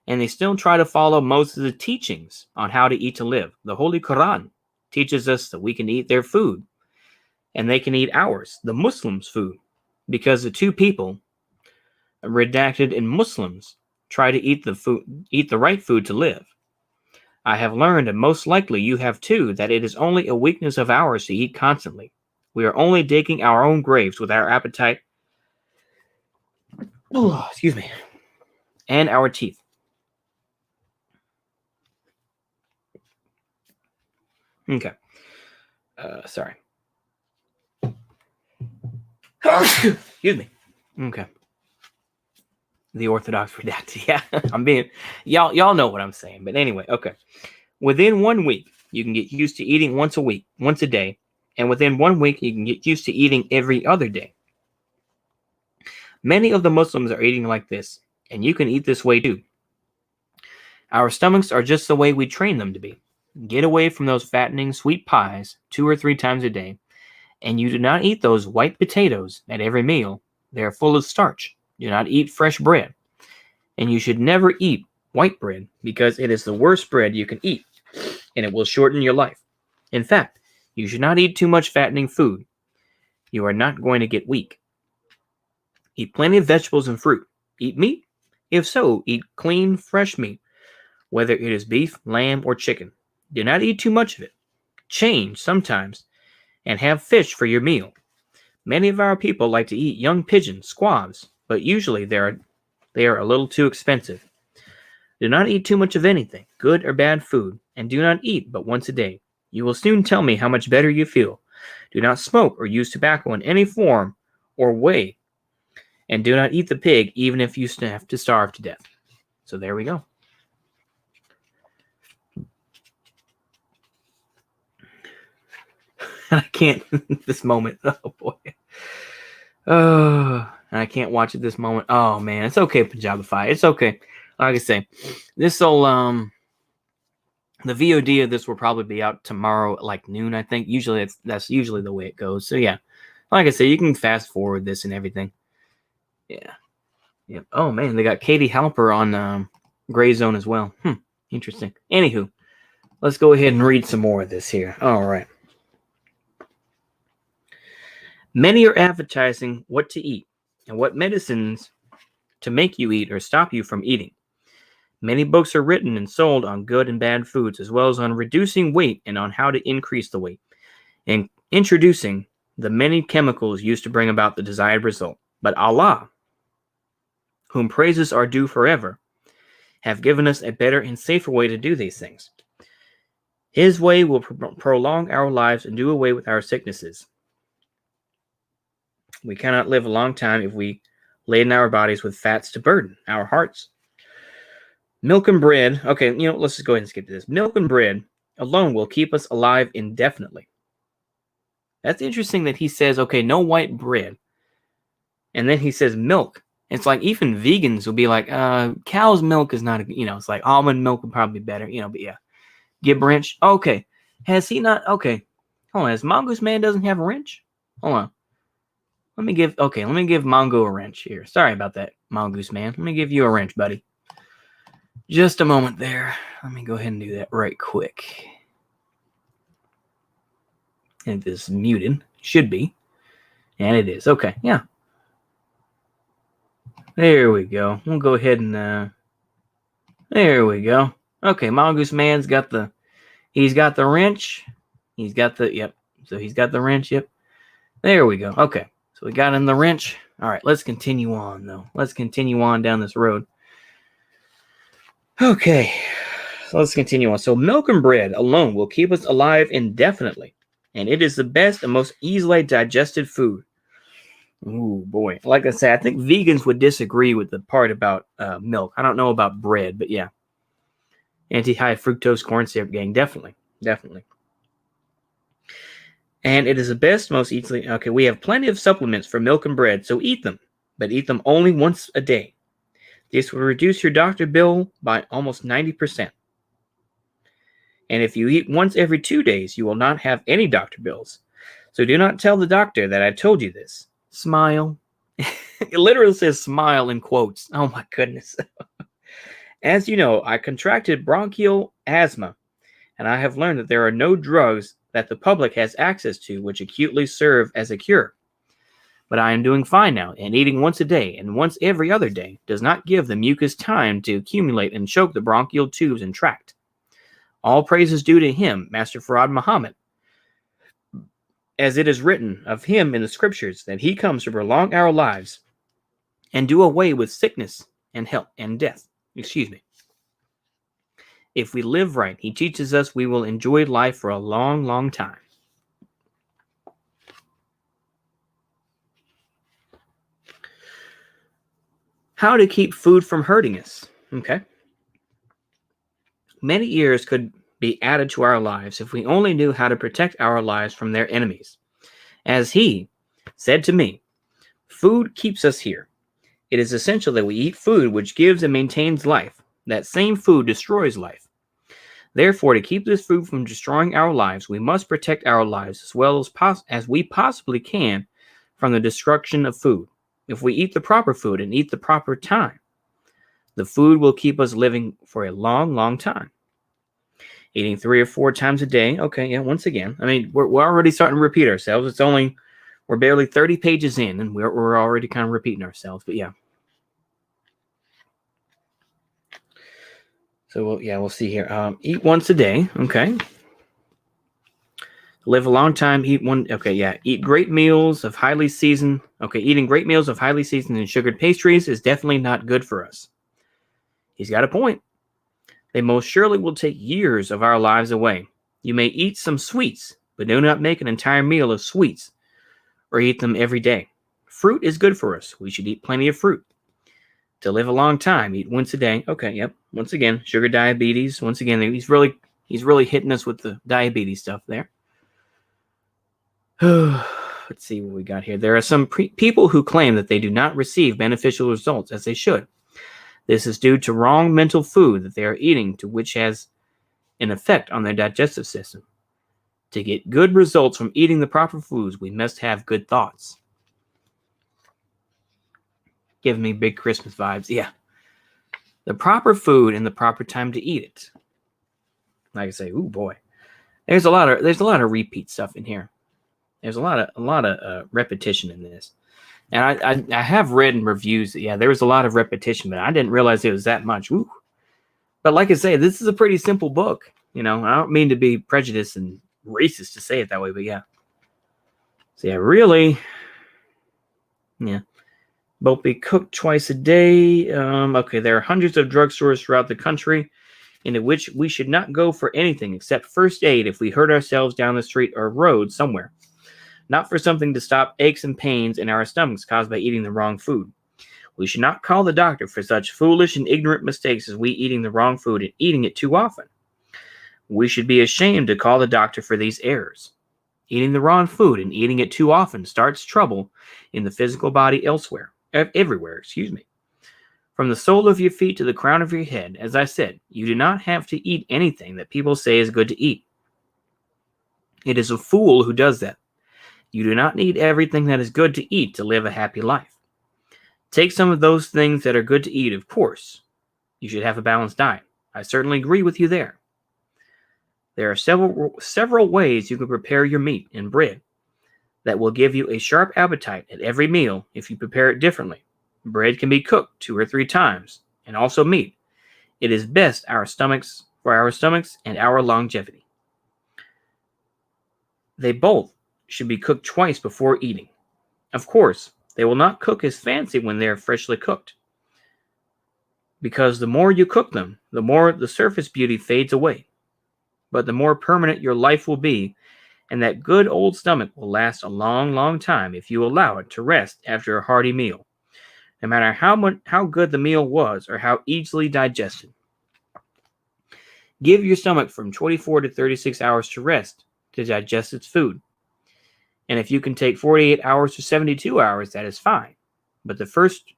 and they still try to follow most of the teachings on how to eat to live. The Holy Quran teaches us that we can eat their food and they can eat ours, the Muslims' food, because the two people, redacted in Muslims, try to eat the right food to live. I have learned, and most likely you have too, that it is only a weakness of ours to eat constantly. We are only digging our own graves with our appetite, excuse me, and our teeth. Okay. Sorry. Excuse me. Okay. The Orthodox redacted. Yeah, I'm being y'all know what I'm saying. But anyway, okay. Within 1 week, you can get used to eating once a day, and within 1 week, you can get used to eating every other day. Many of the Muslims are eating like this, and you can eat this way too. Our stomachs are just the way we train them to be. Get away from those fattening sweet pies 2 or 3 times a day, and you do not eat those white potatoes at every meal. They are full of starch. Do not eat fresh bread. And you should never eat white bread because it is the worst bread you can eat, and it will shorten your life. In fact, you should not eat too much fattening food. You are not going to get weak. Eat plenty of vegetables and fruit. Eat meat? If so, eat clean, fresh meat, whether it is beef, lamb, or chicken. Do not eat too much of it. Change sometimes, and have fish for your meal. Many of our people like to eat young pigeons, squabs, but usually they are a little too expensive. Do not eat too much of anything, good or bad food, and do not eat but once a day. You will soon tell me how much better you feel. Do not smoke or use tobacco in any form or way, and do not eat the pig even if you have to starve to death. So there we go. I can't this moment. Oh boy. I can't watch it this moment. Oh man, it's okay, Punjabify. It's okay. Like I say, this'll the VOD of this will probably be out tomorrow at like noon, I think. Usually that's usually the way it goes. So yeah. Like I say, you can fast forward this and everything. Yeah. Yeah. Oh man, they got Katie Halper on Gray Zone as well. Interesting. Anywho, let's go ahead and read some more of this here. All right. Many are advertising what to eat and what medicines to make you eat or stop you from eating. Many books are written and sold on good and bad foods, as well as on reducing weight and on how to increase the weight, and introducing the many chemicals used to bring about the desired result. But Allah, whom praises are due forever, have given us a better and safer way to do these things. His way will prolong our lives and do away with our sicknesses. We cannot live a long time if we laden our bodies with fats to burden our hearts. Milk and bread. Okay, let's just go ahead and skip to this. Milk and bread alone will keep us alive indefinitely. That's interesting that he says, okay, no white bread. And then he says milk. It's like even vegans will be like, cow's milk is not, it's like almond milk would probably be better, but yeah. Give wrench. Okay. Has he not? Okay. Hold on. Has Mongoose Man doesn't have a wrench? Hold on. Let me give Mongo a wrench here. Sorry about that, Mongoose Man. Let me give you a wrench, buddy. Just a moment there. Let me go ahead and do that right quick. And this is muted. Should be. And it is. Okay, yeah. There we go. We'll go ahead and there we go. Okay, Mongoose Man's got the wrench. He's got the So he's got the wrench, yep. There we go. Okay. So we got in the wrench. All right, let's continue on, though. Let's continue on down this road. Okay, so let's continue on. So milk and bread alone will keep us alive indefinitely, and it is the best and most easily digested food. Ooh, boy. Like I said, I think vegans would disagree with the part about milk. I don't know about bread, but yeah. Anti-high fructose corn syrup gang, definitely. And it is the best, most easily. Okay, we have plenty of supplements for milk and bread, so eat them, but eat them only once a day. This will reduce your doctor bill by almost 90%. And if you eat once every 2 days, you will not have any doctor bills. So do not tell the doctor that I told you this. Smile. It literally says smile in quotes. Oh my goodness. As you know, I contracted bronchial asthma, and I have learned that there are no drugs that the public has access to which acutely serve as a cure. But I am doing fine now, and eating once a day and once every other day does not give the mucus time to accumulate and choke the bronchial tubes and tract. All praise is due to him, Master Farad Muhammad, as it is written of him in the scriptures that he comes to prolong our lives and do away with sickness and health and death. If we live right, he teaches us we will enjoy life for a long, long time. How to keep food from hurting us. Okay. Many years could be added to our lives if we only knew how to protect our lives from their enemies. As he said to me, food keeps us here. It is essential that we eat food which gives and maintains life. That same food destroys life. Therefore, to keep this food from destroying our lives, we must protect our lives as well as we possibly can from the destruction of food. If we eat the proper food and eat the proper time, the food will keep us living for a long, long time. Eating 3 or 4 times a day. Okay, yeah, once again. I mean, we're already starting to repeat ourselves. We're barely 30 pages in, and we're already kind of repeating ourselves. But yeah. So, we'll see here. Eat once a day. Okay. Live a long time. Eat one. Okay, yeah. Eat great meals of highly seasoned. Okay, eating great meals of highly seasoned and sugared pastries is definitely not good for us. He's got a point. They most surely will take years of our lives away. You may eat some sweets, but do not make an entire meal of sweets or eat them every day. Fruit is good for us. We should eat plenty of fruit. To live a long time, eat once a day. Okay, yep. Once again, sugar diabetes. Once again, he's really hitting us with the diabetes stuff there. Let's see what we got here. There are some people who claim that they do not receive beneficial results as they should. This is due to wrong mental food that they are eating, to which has an effect on their digestive system. To get good results from eating the proper foods, we must have good thoughts. Give me big Christmas vibes. Yeah. The proper food and the proper time to eat it. Like I say, ooh boy. There's a lot of repeat stuff in here. There's a lot of repetition in this. And I have read in reviews that, yeah, there was a lot of repetition, but I didn't realize it was that much. Ooh. But like I say, this is a pretty simple book. I don't mean to be prejudiced and racist to say it that way, but yeah. So yeah, really, yeah. Both be cooked twice a day. Okay, there are hundreds of drugstores throughout the country into which we should not go for anything except first aid if we hurt ourselves down the street or road somewhere. Not for something to stop aches and pains in our stomachs caused by eating the wrong food. We should not call the doctor for such foolish and ignorant mistakes as we eating the wrong food and eating it too often. We should be ashamed to call the doctor for these errors. Eating the wrong food and eating it too often starts trouble in the physical body everywhere. From the sole of your feet to the crown of your head, as I said, you do not have to eat anything that people say is good to eat. It is a fool who does that. You do not need everything that is good to eat to live a happy life. Take some of those things that are good to eat, of course. You should have a balanced diet. I certainly agree with you there. There are several ways you can prepare your meat and bread that will give you a sharp appetite at every meal if you prepare it differently. Bread can be cooked 2 or 3 times, and also meat. It is best for our stomachs and our longevity. They both should be cooked twice before eating. Of course, they will not cook as fancy when they are freshly cooked, because the more you cook them, the more the surface beauty fades away. But the more permanent your life will be, and that good old stomach will last a long, long time if you allow it to rest after a hearty meal, no matter how good the meal was or how easily digested. Give your stomach from 24 to 36 hours to rest to digest its food. And if you can take 48 hours to 72 hours, that is fine. But first,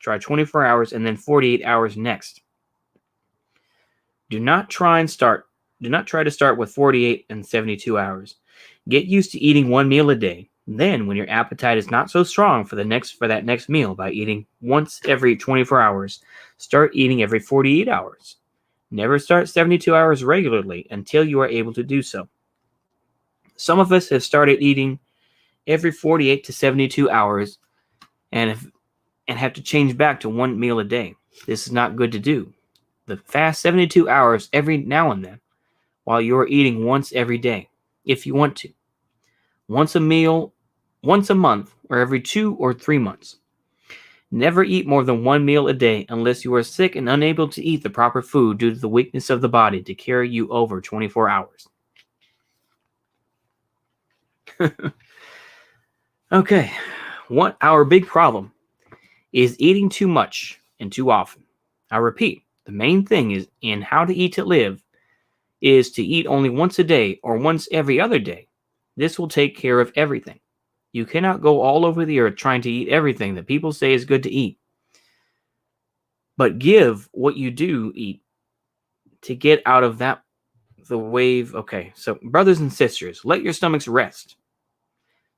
try 24 hours and then 48 hours next. Do not try to start with 48 and 72 hours. Get used to eating one meal a day. Then, when your appetite is not so strong for that next meal by eating once every 24 hours, start eating every 48 hours. Never start 72 hours regularly until you are able to do so. Some of us have started eating every 48 to 72 hours and have to change back to one meal a day. This is not good to do. The fast 72 hours every now and then, while you're eating once every day, if you want to. Once a month, or every 2 or 3 months. Never eat more than one meal a day unless you are sick and unable to eat the proper food due to the weakness of the body to carry you over 24 hours. Okay, our big problem is eating too much and too often. I repeat, the main thing is in How to Eat to Live is to eat only once a day or once every other day. This will take care of everything. You cannot go all over the earth trying to eat everything that people say is good to eat. But give what you do eat to get out of the wave. Okay, so brothers and sisters, let your stomachs rest.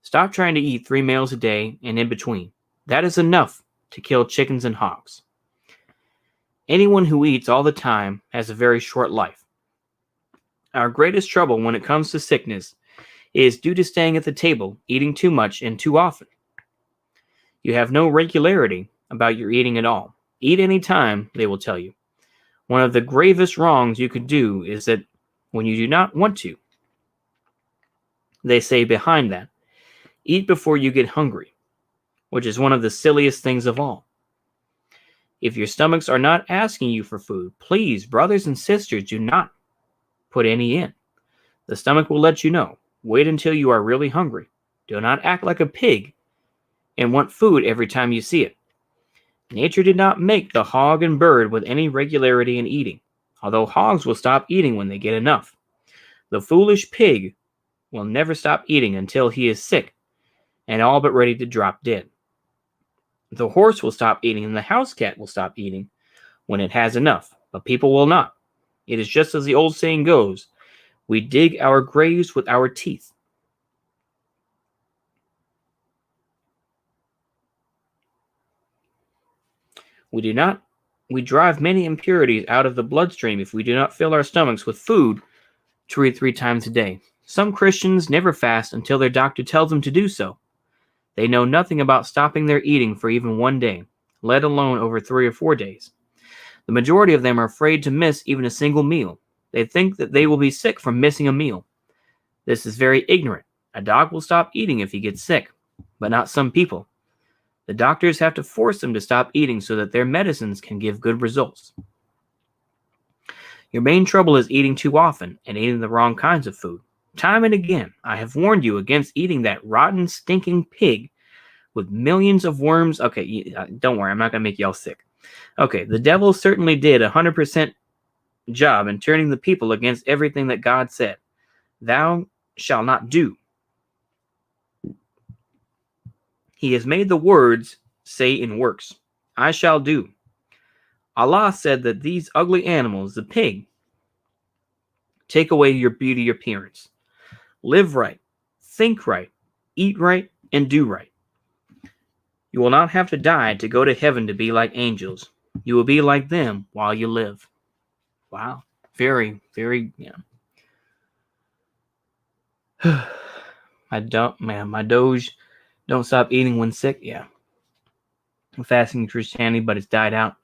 Stop trying to eat 3 meals a day and in between. That is enough to kill chickens and hogs. Anyone who eats all the time has a very short life. Our greatest trouble when it comes to sickness is due to staying at the table, eating too much and too often. You have no regularity about your eating at all. Eat any time, they will tell you. One of the gravest wrongs you could do is that when you do not want to, they say behind that, eat before you get hungry, which is one of the silliest things of all. If your stomachs are not asking you for food, please, brothers and sisters, do not put any in. The stomach will let you know. Wait until you are really hungry. Do not act like a pig and want food every time you see it. Nature did not make the hog and bird with any regularity in eating, although hogs will stop eating when they get enough. The foolish pig will never stop eating until he is sick and all but ready to drop dead. The horse will stop eating and the house cat will stop eating when it has enough, but people will not. It is just as the old saying goes, we dig our graves with our teeth. We drive many impurities out of the bloodstream if we do not fill our stomachs with food 2 or 3 times a day. Some Christians never fast until their doctor tells them to do so. They know nothing about stopping their eating for even 1 day, let alone over 3 or 4 days. The majority of them are afraid to miss even a single meal. They think that they will be sick from missing a meal. This is very ignorant. A dog will stop eating if he gets sick, but not some people. The doctors have to force them to stop eating so that their medicines can give good results. Your main trouble is eating too often and eating the wrong kinds of food. Time and again, I have warned you against eating that rotten, stinking pig with millions of worms. Okay, don't worry, I'm not going to make y'all sick. Okay, the devil certainly did 100% job in turning the people against everything that God said. Thou shalt not do. He has made the words say in works. I shall do. Allah said that these ugly animals, the pig, take away your beauty appearance. Live right, think right, eat right, and do right. You will not have to die to go to heaven to be like angels. You will be like them while you live. Wow. Very, very, yeah. My Doge, don't stop eating when sick. Yeah. I'm fasting Christianity, but it's died out.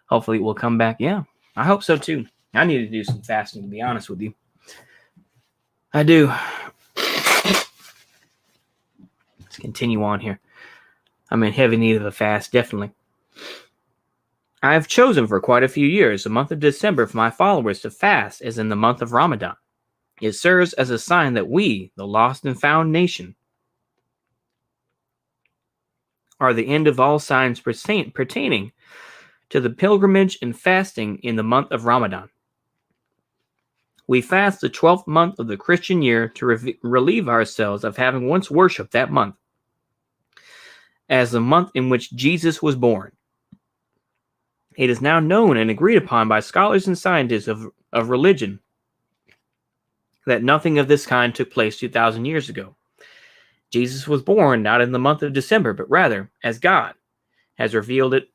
Hopefully it will come back. Yeah, I hope so too. I need to do some fasting, to be honest with you. I do. Let's continue on here. I'm in heavy need of a fast, definitely. I have chosen for quite a few years the month of December for my followers to fast as in the month of Ramadan. It serves as a sign that we, the lost and found nation, are the end of all signs pertaining to the pilgrimage and fasting in the month of Ramadan. We fast the 12th month of the Christian year to relieve ourselves of having once worshipped that month as the month in which Jesus was born. It is now known and agreed upon by scholars and scientists of religion that nothing of this kind took place 2,000 years ago. Jesus was born not in the month of December, but rather as God has revealed it,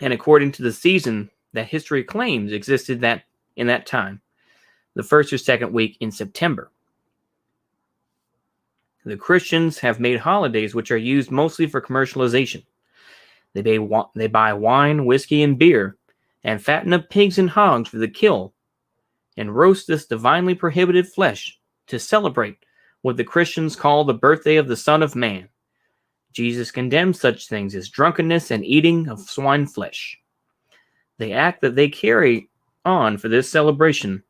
and according to the season that history claims existed in that time, the first or second week in September. The Christians have made holidays which are used mostly for commercialization. They buy wine, whiskey, and beer, and fatten up pigs and hogs for the kill, and roast this divinely prohibited flesh to celebrate what the Christians call the birthday of the Son of Man. Jesus condemns such things as drunkenness and eating of swine flesh. The act that they carry on for this celebration,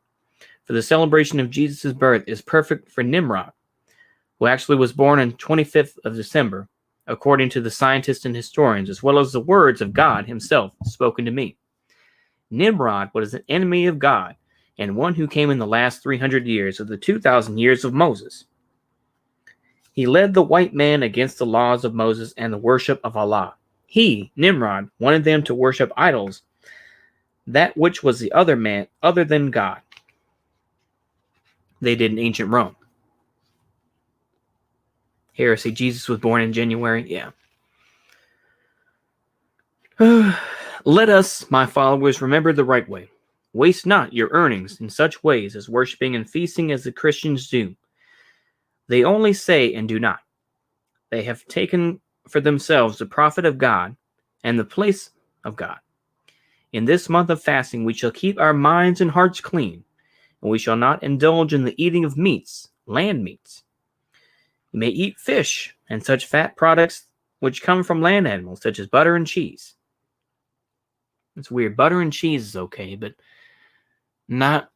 for the celebration of Jesus' birth, is perfect for Nimrod, who actually was born on 25th of December, according to the scientists and historians, as well as the words of God himself spoken to me. Nimrod was an enemy of God, and one who came in the last 300 years of the 2,000 years of Moses. He led the white man against the laws of Moses and the worship of Allah. He, Nimrod, wanted them to worship idols, that which was the other man other than God. They did in ancient Rome. Heresy. Jesus was born in January. Yeah. Let us, my followers, remember the right way. Waste not your earnings in such ways as worshiping and feasting as the Christians do. They only say and do not. They have taken for themselves the prophet of God and the place of God. In this month of fasting we shall keep our minds and hearts clean, and we shall not indulge in the eating of meats, land meats. You may eat fish and such fat products which come from land animals, such as butter and cheese. It's weird. Butter and cheese is okay, but not...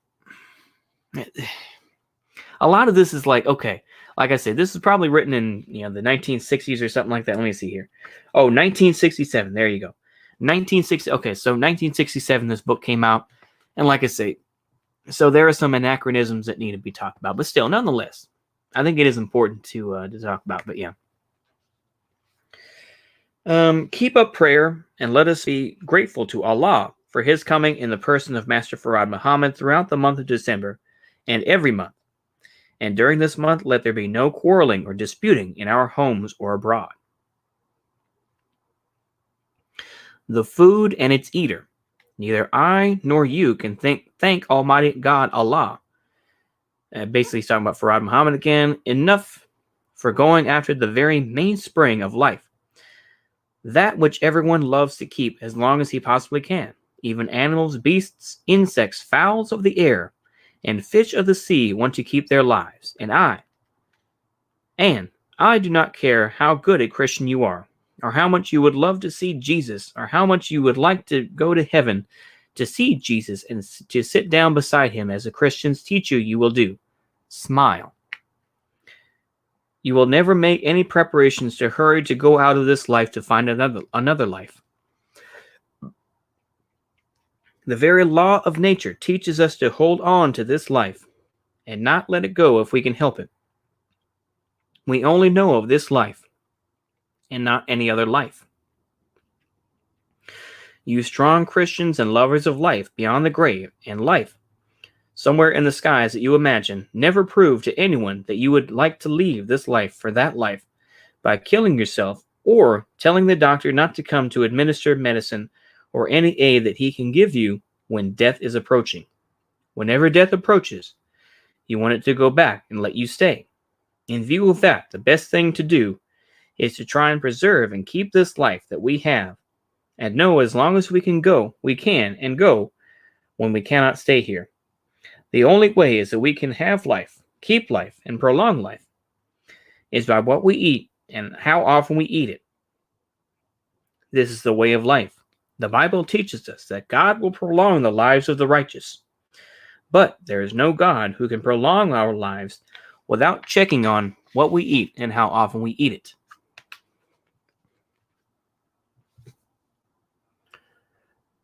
A lot of this is like, okay, like I said, this is probably written in the 1960s or something like that. Let me see here. Oh, 1967. There you go. 1960. Okay, so 1967, this book came out. And like I say, so there are some anachronisms that need to be talked about. But still, nonetheless, I think it is important to talk about. But yeah. Keep up prayer and let us be grateful to Allah for his coming in the person of Master Farad Muhammad throughout the month of December and every month. And during this month, let there be no quarreling or disputing in our homes or abroad. The food and its eater. Neither I nor you can thank Almighty God Allah. Basically, he's talking about Farad Muhammad again. Enough for going after the very mainspring of life. That which everyone loves to keep as long as he possibly can. Even animals, beasts, insects, fowls of the air, and fish of the sea want to keep their lives. And I do not care how good a Christian you are, or how much you would love to see Jesus, or how much you would like to go to heaven to see Jesus and to sit down beside him as the Christians teach you will do. Smile. You will never make any preparations to hurry to go out of this life to find another life. The very law of nature teaches us to hold on to this life and not let it go if we can help it. We only know of this life and not any other life. You strong Christians and lovers of life beyond the grave and life somewhere in the skies that you imagine, never prove to anyone that you would like to leave this life for that life by killing yourself or telling the doctor not to come to administer medicine or any aid that he can give you when death is approaching. Whenever death approaches, you want it to go back and let you stay. In view of that, the best thing to do is to try and preserve and keep this life that we have, and know as long as we can go, we can and go when we cannot stay here. The only way is that we can have life, keep life, and prolong life is by what we eat and how often we eat it. This is the way of life. The Bible teaches us that God will prolong the lives of the righteous. But there is no God who can prolong our lives without checking on what we eat and how often we eat it.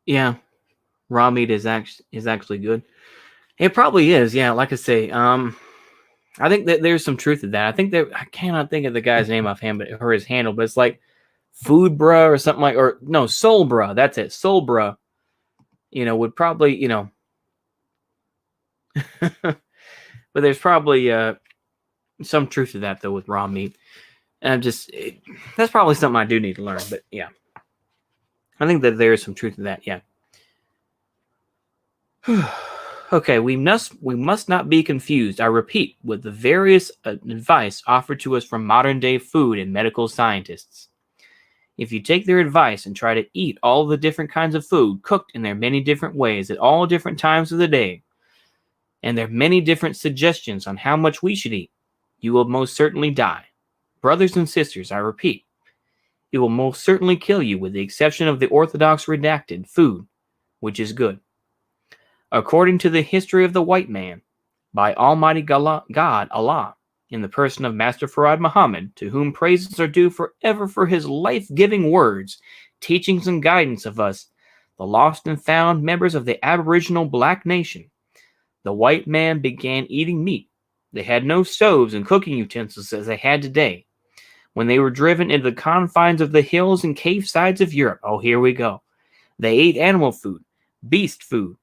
Yeah, raw meat is actually good. It probably is, yeah. Like I say, I think that there's some truth to that. I think that I cannot think of the guy's name offhand, or his handle, but it's like Food Bruh or something like, or no, Soul Bruh. That's it, Soul Bruh. Would probably, but there's probably some truth to that though with raw meat. And that's probably something I do need to learn. But yeah, I think that there is some truth to that. Yeah. Okay, we must not be confused, I repeat, with the various advice offered to us from modern day food and medical scientists. If you take their advice and try to eat all the different kinds of food cooked in their many different ways at all different times of the day, and their many different suggestions on how much we should eat, you will most certainly die. Brothers and sisters, I repeat, it will most certainly kill you with the exception of the orthodox redacted food, which is good. According to the history of the white man, by Almighty God Allah, in the person of Master Farad Muhammad, to whom praises are due forever for his life-giving words, teachings, and guidance of us, the lost and found members of the aboriginal black nation, the white man began eating meat. They had no stoves and cooking utensils as they had today. When they were driven into the confines of the hills and cave sides of Europe, oh, here we go, they ate animal food, beast food,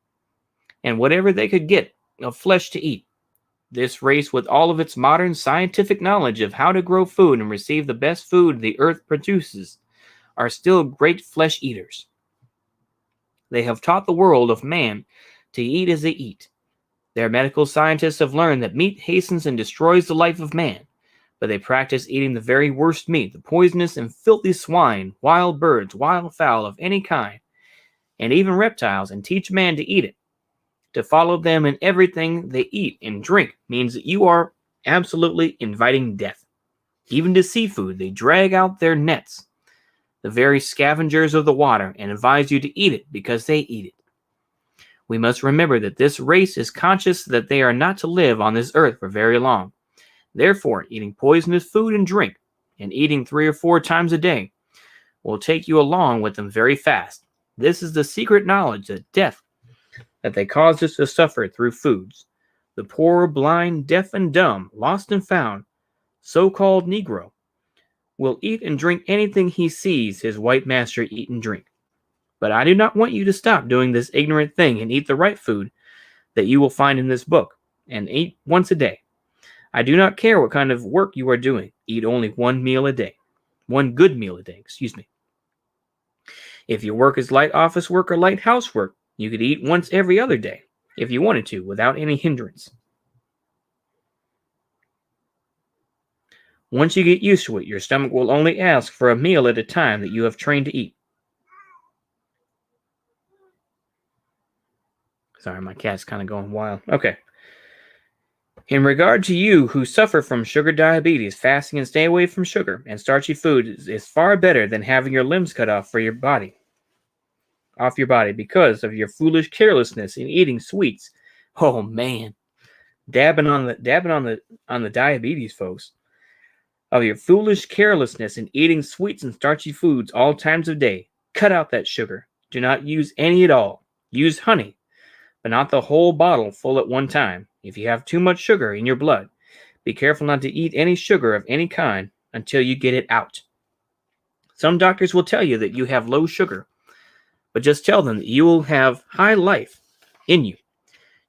and whatever they could get of flesh to eat. This race, with all of its modern scientific knowledge of how to grow food and receive the best food the earth produces, are still great flesh eaters. They have taught the world of man to eat as they eat. Their medical scientists have learned that meat hastens and destroys the life of man, but they practice eating the very worst meat, the poisonous and filthy swine, wild birds, wild fowl of any kind, and even reptiles, and teach man to eat it. To follow them in everything they eat and drink means that you are absolutely inviting death. Even to seafood, they drag out their nets, the very scavengers of the water, and advise you to eat it because they eat it. We must remember that this race is conscious that they are not to live on this earth for very long. Therefore, eating poisonous food and drink, and eating 3 or 4 times a day, will take you along with them very fast. This is the secret knowledge that they caused us to suffer through foods. The poor, blind, deaf, and dumb, lost and found, so-called Negro, will eat and drink anything he sees his white master eat and drink. But I do not want you to stop doing this ignorant thing and eat the right food that you will find in this book, and eat once a day. I do not care what kind of work you are doing. Eat only 1 meal a day. 1 good meal a day, excuse me. If your work is light office work or light housework, you could eat once every other day, if you wanted to, without any hindrance. Once you get used to it, your stomach will only ask for a meal at a time that you have trained to eat. Sorry, my cat's kind of going wild. Okay. In regard to you who suffer from sugar diabetes, fasting and stay away from sugar and starchy food is far better than having your limbs cut off your body because of your foolish carelessness in eating sweets. Oh man, dabbing on the diabetes, folks. Of your foolish carelessness in eating sweets and starchy foods all times of day. Cut out that sugar. Do not use any at all. Use honey, but not the whole bottle full at one time. If you have too much sugar in your blood, be careful not to eat any sugar of any kind until you get it out. Some doctors will tell you that you have low sugar, but just tell them that you will have high life in you.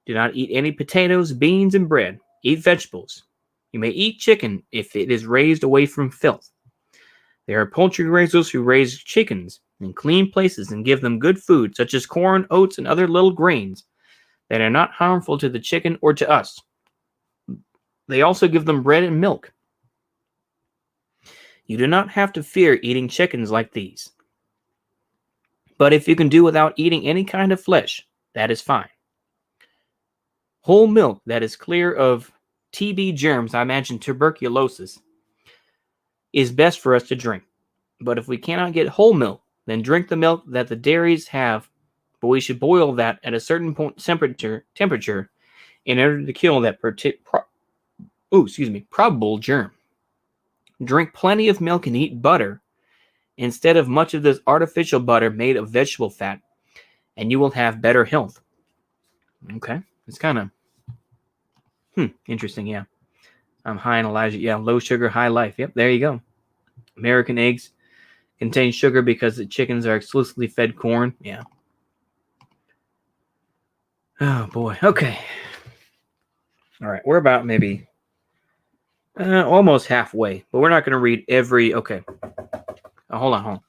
Do not eat any potatoes, beans, and bread. Eat vegetables. You may eat chicken if it is raised away from filth. There are poultry raisers who raise chickens in clean places and give them good food, such as corn, oats, and other little grains that are not harmful to the chicken or to us. They also give them bread and milk. You do not have to fear eating chickens like these. But if you can do without eating any kind of flesh, that is fine. Whole milk that is clear of TB germs, I imagine tuberculosis, is best for us to drink. But if we cannot get whole milk, then drink the milk that the dairies have, but we should boil that at a certain temperature in order to kill that probable germ. Drink plenty of milk and eat butter instead of much of this artificial butter made of vegetable fat, and you will have better health. Okay, it's kind of interesting, yeah. I'm high in Elijah. Yeah, low sugar, high life. Yep, there you go. American eggs contain sugar because the chickens are exclusively fed corn. Yeah. Oh, boy. Okay. All right, we're about maybe almost halfway, but we're not going to read every... Okay. Hold on.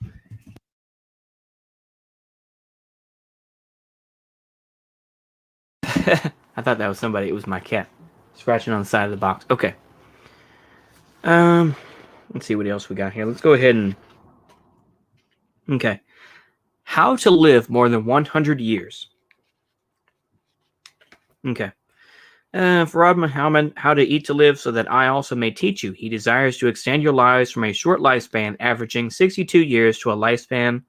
I thought that was somebody. It was my cat scratching on the side of the box. Okay. Let's see what else we got here. Let's go ahead and... Okay. How to live more than 100 years. Okay. Farad Muhammad, how to eat to live so that I also may teach you. He desires to extend your lives from a short lifespan, averaging 62 years, to a lifespan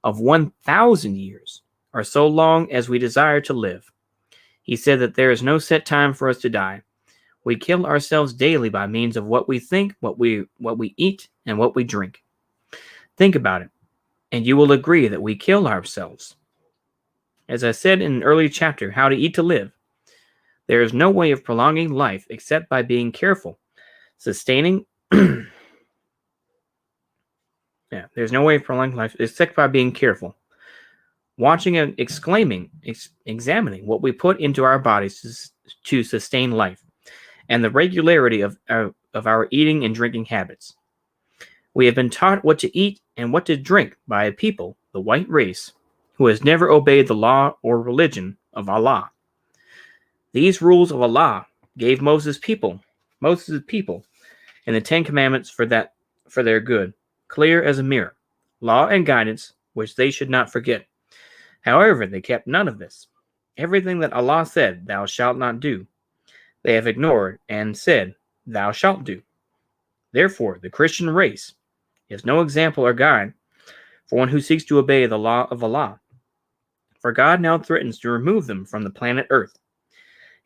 of 1,000 years, or so long as we desire to live. He said that there is no set time for us to die. We kill ourselves daily by means of what we think, what we eat, and what we drink. Think about it, and you will agree that we kill ourselves. As I said in an early chapter, How to Eat to Live, there is no way of prolonging life except by being careful, sustaining... there's no way of prolonging life except by being careful, watching and examining what we put into our bodies to sustain life, and the regularity of our eating and drinking habits. We have been taught what to eat and what to drink by a people, the white race, who has never obeyed the law or religion of Allah. These rules of Allah gave Moses' people, and the Ten Commandments for their good, clear as a mirror, law and guidance which they should not forget. However, they kept none of this. Everything that Allah said, thou shalt not do, they have ignored and said, thou shalt do. Therefore, the Christian race is no example or guide for one who seeks to obey the law of Allah. For God now threatens to remove them from the planet Earth.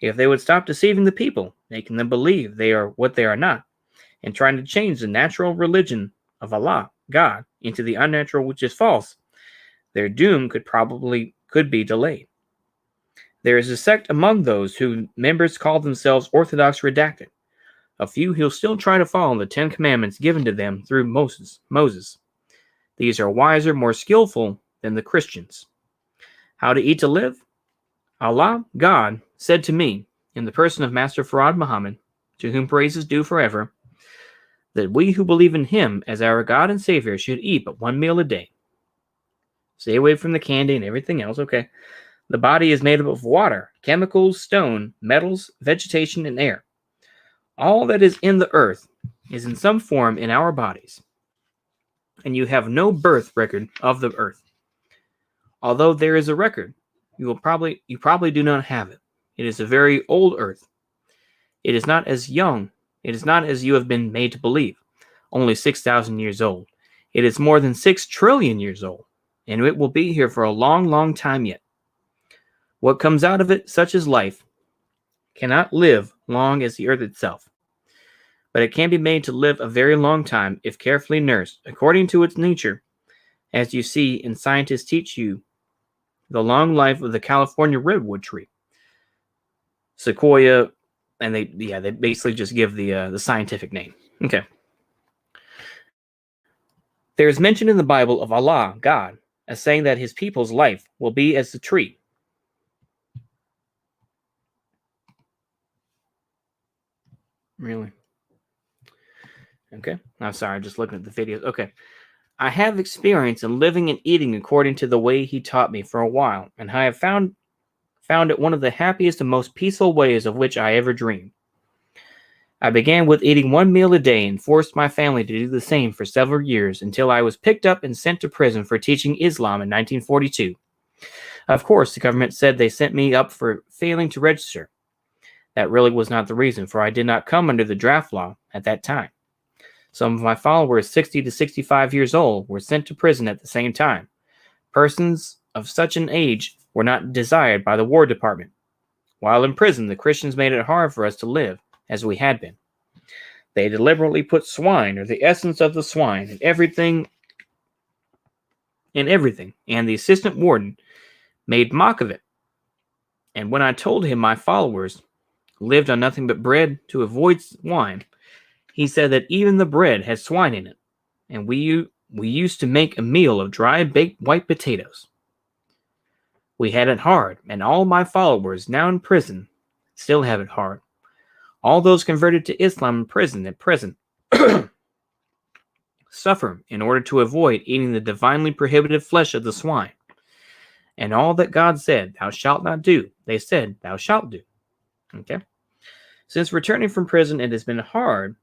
If they would stop deceiving the people, making them believe they are what they are not, and trying to change the natural religion of Allah, God, into the unnatural which is false, their doom could be delayed. There is a sect among those whose members call themselves Orthodox Redacted, a few who still try to follow the Ten Commandments given to them through Moses. These are wiser, more skillful than the Christians. How to eat to live? Allah, God, said to me, in the person of Master Farad Muhammad, to whom praise is due forever, that we who believe in him as our God and Savior should eat but one meal a day. Stay away from the candy and everything else, okay? The body is made up of water, chemicals, stone, metals, vegetation, and air. All that is in the earth is in some form in our bodies, and you have no birth record of the earth. Although there is a record, you probably do not have it. It is a very old earth. It is not as young. It is not as you have been made to believe, only 6,000 years old. It is more than 6 trillion years old, and it will be here for a long, long time yet. What comes out of it, such as life, cannot live long as the earth itself, but it can be made to live a very long time if carefully nursed, according to its nature, as you see and scientists teach you the long life of the California redwood tree, sequoia, and they basically just give the scientific name. Okay. There is mention in the Bible of Allah, God, as saying that his people's life will be as the tree. Really? Okay. I'm sorry, I'm just looking at the videos. Okay. I have experience in living and eating according to the way he taught me for a while, and I have found it one of the happiest and most peaceful ways of which I ever dreamed. I began with eating one meal a day and forced my family to do the same for several years until I was picked up and sent to prison for teaching Islam in 1942. Of course, the government said they sent me up for failing to register. That really was not the reason, for I did not come under the draft law at that time. Some of my followers, 60 to 65 years old, were sent to prison at the same time. Persons of such an age were not desired by the War Department. While in prison, the Christians made it hard for us to live as we had been. They deliberately put swine, or the essence of the swine, in everything, and the assistant warden made mock of it. And when I told him my followers lived on nothing but bread to avoid swine, he said that even the bread had swine in it, and we used to make a meal of dry baked white potatoes. We had it hard, and all my followers now in prison still have it hard. All those converted to Islam in prison at present suffer in order to avoid eating the divinely prohibited flesh of the swine. And all that God said, thou shalt not do, they said, thou shalt do. Okay? Since returning from prison, it has been hard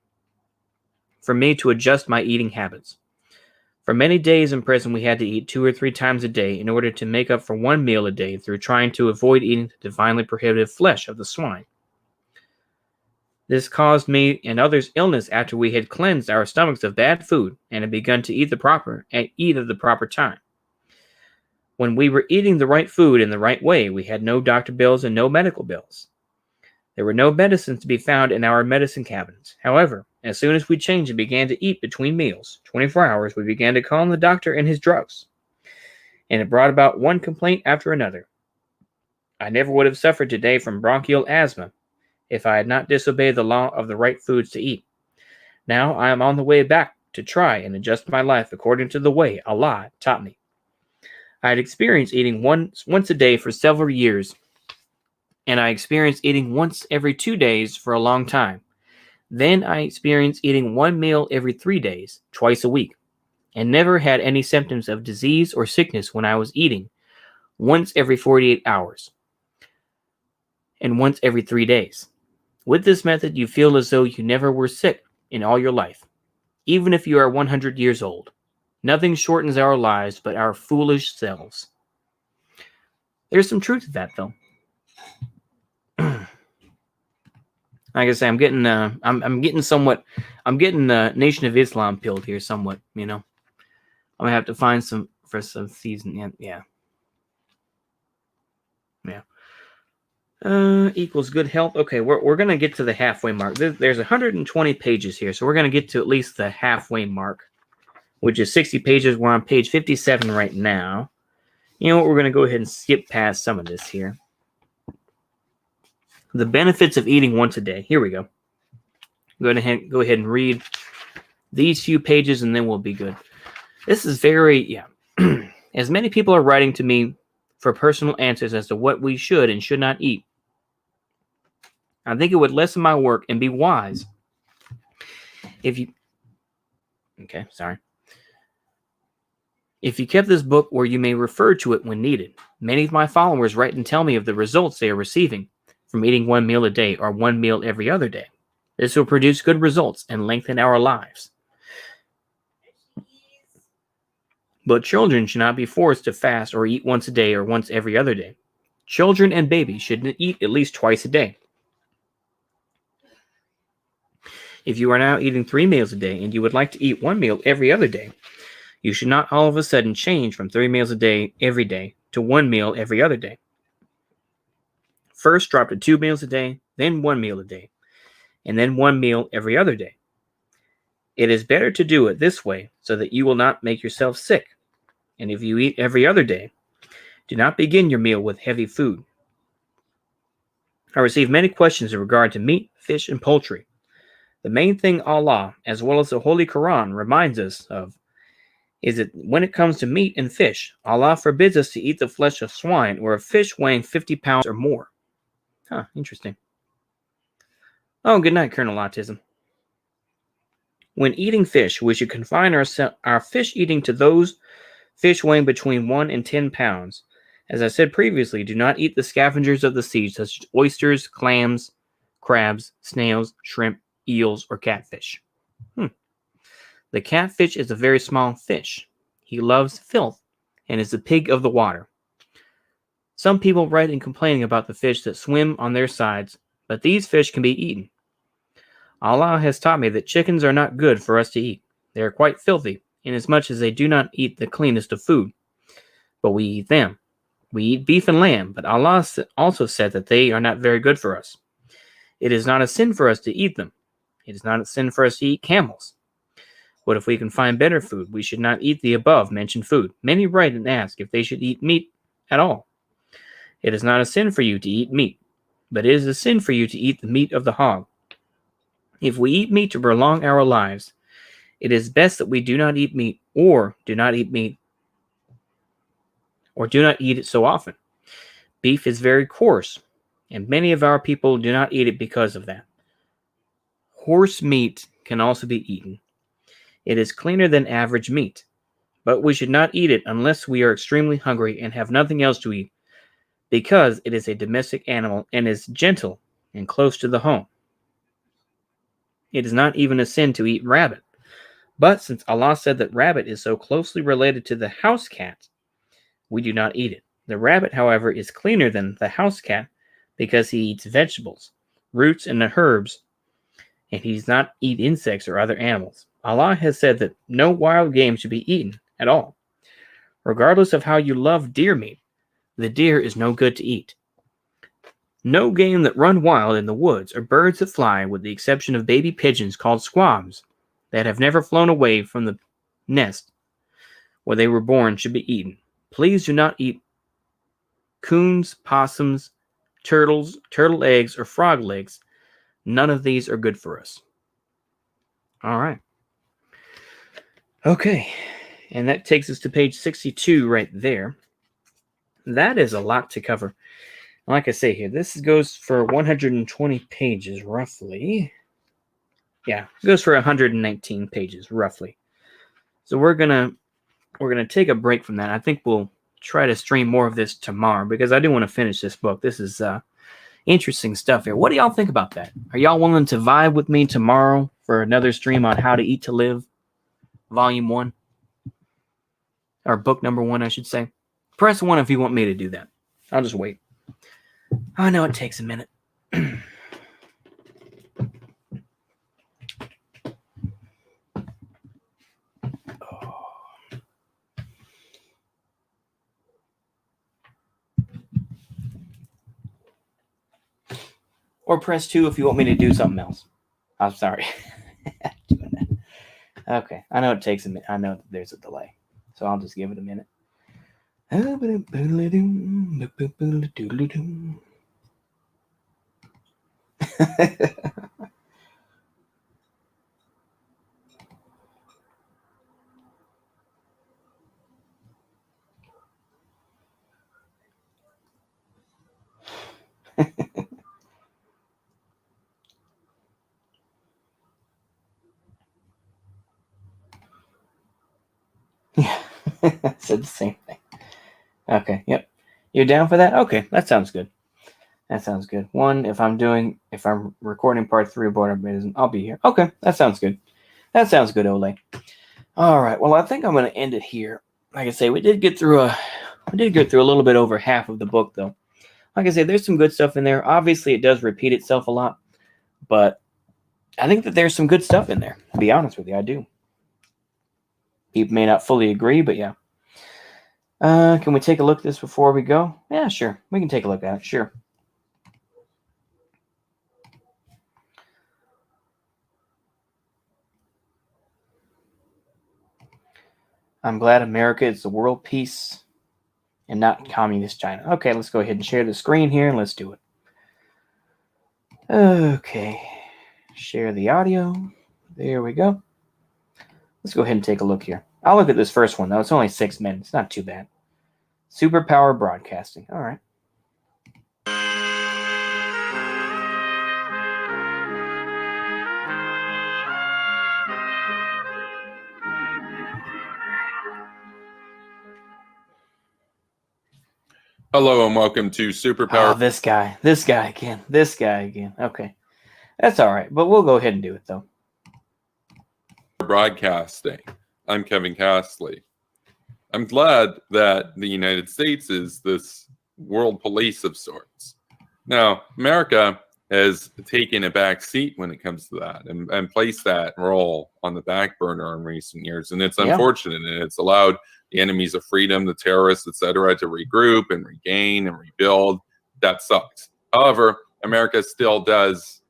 for me to adjust my eating habits. For many days in prison, we had to eat 2 or 3 times a day in order to make up for one meal a day through trying to avoid eating the divinely prohibited flesh of the swine. This caused me and others illness after we had cleansed our stomachs of bad food and had begun to eat at the proper time. When we were eating the right food in the right way, we had no doctor bills and no medical bills. There were no medicines to be found in our medicine cabinets. However, as soon as we changed and began to eat between meals, 24 hours, we began to call on the doctor and his drugs. And it brought about one complaint after another. I never would have suffered today from bronchial asthma if I had not disobeyed the law of the right foods to eat. Now I am on the way back to try and adjust my life according to the way Allah taught me. I had experienced eating once a day for several years, and I experienced eating once every 2 days for a long time. Then I experienced eating one meal every 3 days, twice a week, and never had any symptoms of disease or sickness when I was eating once every 48 hours and once every 3 days. With this method, you feel as though you never were sick in all your life, even if you are 100 years old. Nothing shortens our lives but our foolish selves. There's some truth to that, though. Like I say, I'm getting Nation of Islam pilled here somewhat. You know, I'm gonna have to find some for some season. Yeah. Equals good health. Okay, we're gonna get to the halfway mark. There's 120 pages here, so we're gonna get to at least the halfway mark, which is 60 pages. We're on page 57 right now. You know what? We're gonna go ahead and skip past some of this here. The benefits of eating once a day. Here we go. Go ahead and read these few pages, and then we'll be good. This is very As many people are writing to me for personal answers as to what we should and should not eat, I think it would lessen my work and be wise if you kept this book where you may refer to it when needed. Many of my followers write and tell me of the results they are receiving from eating one meal a day or one meal every other day. This will produce good results and lengthen our lives. But children should not be forced to fast or eat once a day or once every other day. Children and babies should eat at least twice a day. If you are now eating 3 meals a day and you would like to eat 1 meal every other day, you should not all of a sudden change from 3 meals a day every day to 1 meal every other day. First, drop to 2 meals a day, then 1 meal a day, and then 1 meal every other day. It is better to do it this way so that you will not make yourself sick. And if you eat every other day, do not begin your meal with heavy food. I receive many questions in regard to meat, fish, and poultry. The main thing Allah, as well as the Holy Quran, reminds us of is that when it comes to meat and fish, Allah forbids us to eat the flesh of swine or of fish weighing 50 pounds or more. Interesting. Oh, good night, Colonel Autism. When eating fish, we should confine our fish eating to those fish weighing between 1 and 10 pounds. As I said previously, do not eat the scavengers of the sea, such as oysters, clams, crabs, snails, shrimp, eels, or catfish. The catfish is a very small fish. He loves filth and is the pig of the water. Some people write in complaining about the fish that swim on their sides, but these fish can be eaten. Allah has taught me that chickens are not good for us to eat. They are quite filthy, inasmuch as they do not eat the cleanest of food. But we eat them. We eat beef and lamb, but Allah also said that they are not very good for us. It is not a sin for us to eat them. It is not a sin for us to eat camels. But if we can find better food, we should not eat the above-mentioned food. Many write and ask if they should eat meat at all. It is not a sin for you to eat meat, but it is a sin for you to eat the meat of the hog. If we eat meat to prolong our lives, it is best that we do not eat meat or do not eat it so often. Beef is very coarse, and many of our people do not eat it because of that. Horse meat can also be eaten. It is cleaner than average meat. but we should not eat it unless we are extremely hungry and have nothing else to eat, because it is a domestic animal and is gentle and close to the home. It is not even a sin to eat rabbit. But since Allah said that rabbit is so closely related to the house cat, we do not eat it. The rabbit, however, is cleaner than the house cat because he eats vegetables, roots, and herbs, and he does not eat insects or other animals. Allah has said that no wild game should be eaten at all. Regardless of how you love deer meat, the deer is no good to eat. No game that run wild in the woods or birds that fly, with the exception of baby pigeons called squabs that have never flown away from the nest where they were born, should be eaten. Please do not eat coons, possums, turtles, turtle eggs, or frog legs. None of these are good for us. All right. Okay. And that takes us to page 62 right there. That is a lot to cover. Like I say here, this goes for 120 pages, roughly. Yeah, it goes for 119 pages, roughly. So we're gonna take a break from that. I think we'll try to stream more of this tomorrow because I do want to finish this book. This is interesting stuff here. What do y'all think about that? Are y'all willing to vibe with me tomorrow for another stream on How to Eat to Live, Volume 1? Or book number 1, I should say. Press 1 if you want me to do that. I'll just wait. I know it takes a minute. Or press 2 if you want me to do something else. I'm sorry. Okay, I know it takes a minute. I know that there's a delay. So I'll just give it a minute. Yeah, said the same thing. Okay, yep. You're down for that? Okay, that sounds good. That sounds good. If I'm recording part 3 of Boredom, I'll be here. Okay, that sounds good. That sounds good, Ole. All right, well, I think I'm going to end it here. Like I say, we did get through a little bit over half of the book, though. Like I say, there's some good stuff in there. Obviously, it does repeat itself a lot, but I think that there's some good stuff in there. To be honest with you, I do. People may not fully agree, but yeah. Can we take a look at this before we go? Yeah, sure. We can take a look at it. Sure. I'm glad America is the world peace and not communist China. Okay, let's go ahead and share the screen here and let's do it. Okay. Share the audio. There we go. Let's go ahead and take a look here. I'll look at this first one, though. It's only 6 minutes. Not too bad. Superpower Broadcasting. All right. Hello and welcome to Superpower. Oh, this guy again. Okay. That's all right, but we'll go ahead and do it, though. Broadcasting. I'm Kevin Castley. I'm glad that the United States is this world police of sorts. Now, America has taken a back seat when it comes to that and placed that role on the back burner in recent years. And it's unfortunate, and it's allowed the enemies of freedom, the terrorists, etc., to regroup and regain and rebuild. That sucks. However, America still does,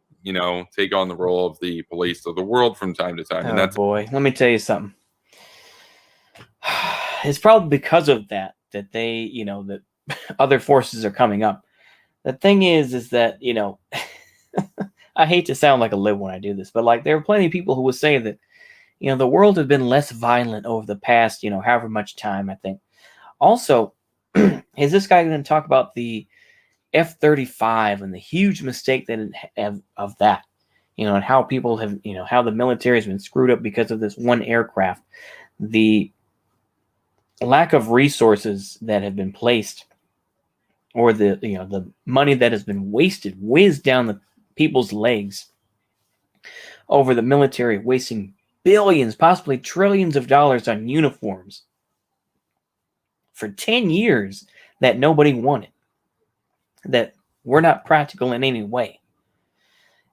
take on the role of the police of the world from time to time. And that's boy. Let me tell you something. It's probably because of that they, that other forces are coming up. The thing is that, I hate to sound like a lib when I do this, but like there are plenty of people who would say that, the world has been less violent over the past, however much time, I think. Also, is this guy going to talk about the F-35 and the huge mistake of that, and how people have, how the military has been screwed up because of this one aircraft. The lack of resources that have been placed, or the money that has been whizzed down the people's legs over the military, wasting billions, possibly trillions of dollars on uniforms for 10 years that nobody wanted, that were not practical in any way.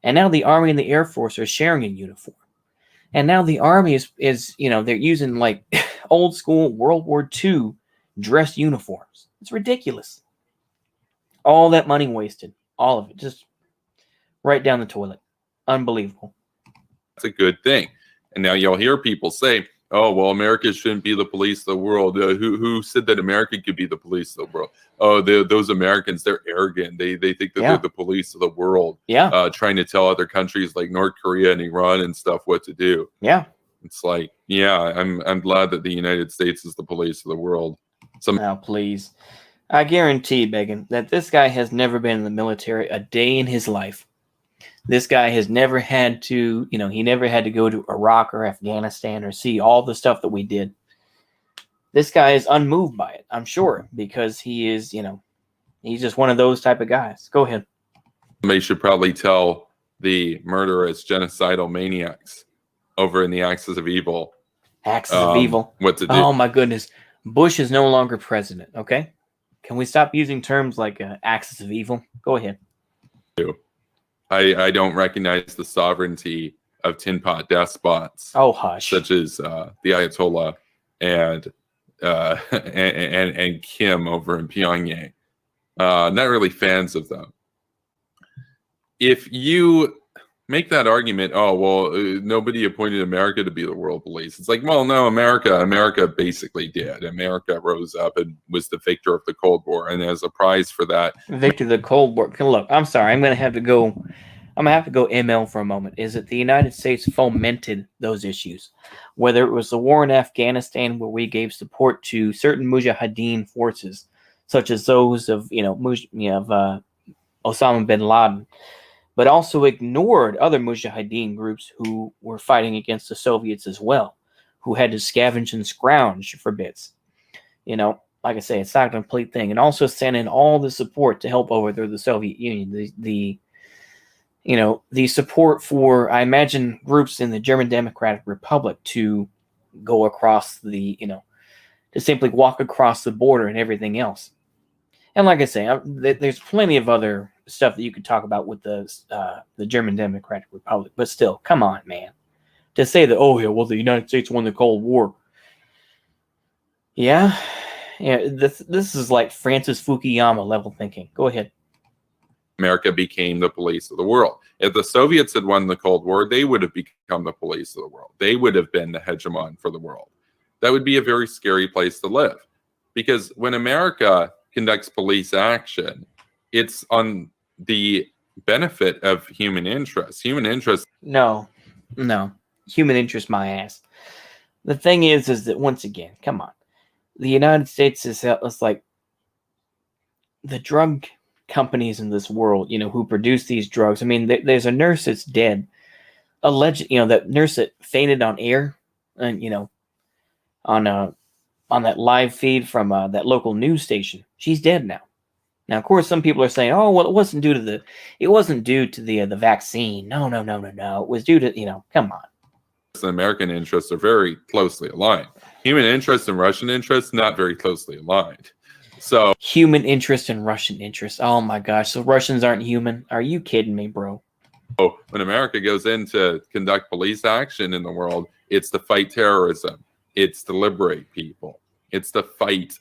And now the Army and the Air Force are sharing a uniform. And now the Army is they're using like old school World War II dress uniforms. It's ridiculous. All that money wasted. All of it. Just right down the toilet. Unbelievable. That's a good thing. And now you'll hear people say, oh, well, America shouldn't be the police of the world. Who said that America could be the police of the world? Oh, those Americans, they're arrogant. They think that they're the police of the world. Yeah. Trying to tell other countries like North Korea and Iran and stuff what to do. Yeah. It's like, yeah, I'm glad that the United States is the police of the world. Now, please. I guarantee, Megan, that this guy has never been in the military a day in his life. This guy has never had to, he never had to go to Iraq or Afghanistan or see all the stuff that we did. This guy is unmoved by it, I'm sure, because he is, he's just one of those type of guys. Go ahead. Somebody should probably tell the murderous genocidal maniacs over in the Axis of Evil. Axis of Evil. What to do. Oh, my goodness. Bush is no longer president, okay? Can we stop using terms like Axis of Evil? Go ahead. I don't recognize the sovereignty of tin pot despots. Oh, hush. Such as the Ayatollah and Kim over in Pyongyang. Not really fans of them. If you make that argument, oh, well, nobody appointed America to be the world police. It's like, well, no, America basically did. America rose up and was the victor of the Cold War. And as a prize for that. Victor of the Cold War. Look, I'm sorry. I'm going to have to go ML for a moment. Is that the United States fomented those issues? Whether it was the war in Afghanistan, where we gave support to certain Mujahideen forces, such as those of, Osama bin Laden, but also ignored other Mujahideen groups who were fighting against the Soviets as well, who had to scavenge and scrounge for bits. Like I say, it's not a complete thing. And also sent in all the support to help overthrow the Soviet Union. The support for, I imagine, groups in the German Democratic Republic to go across to simply walk across the border and everything else. And like I say, there's plenty of other stuff that you could talk about with the German Democratic Republic, but still, come on, man. To say that, the United States won the Cold War. Yeah, this is like Francis Fukuyama level thinking. Go ahead. America became the police of the world. If the Soviets had won the Cold War, they would have become the police of the world. They would have been the hegemon for the world. That would be a very scary place to live. Because when America conducts police action, it's on the benefit of human interest. Human interest. No. Human interest, my ass. The thing is that once again, come on. The United States is like the drug companies in this world, who produce these drugs. I mean, there's a nurse that's dead. Alleged, that nurse that fainted on air, and on that live feed from that local news station. She's dead now. Now, of course, some people are saying, "Oh, well, it wasn't due to the vaccine." No. It was due to come on. And American interests are very closely aligned. Human interests and Russian interests not very closely aligned. So human interest and Russian interest. Oh my gosh! So Russians aren't human? Are you kidding me, bro? When America goes in to conduct police action in the world, it's to fight terrorism. It's to liberate people. It's to fight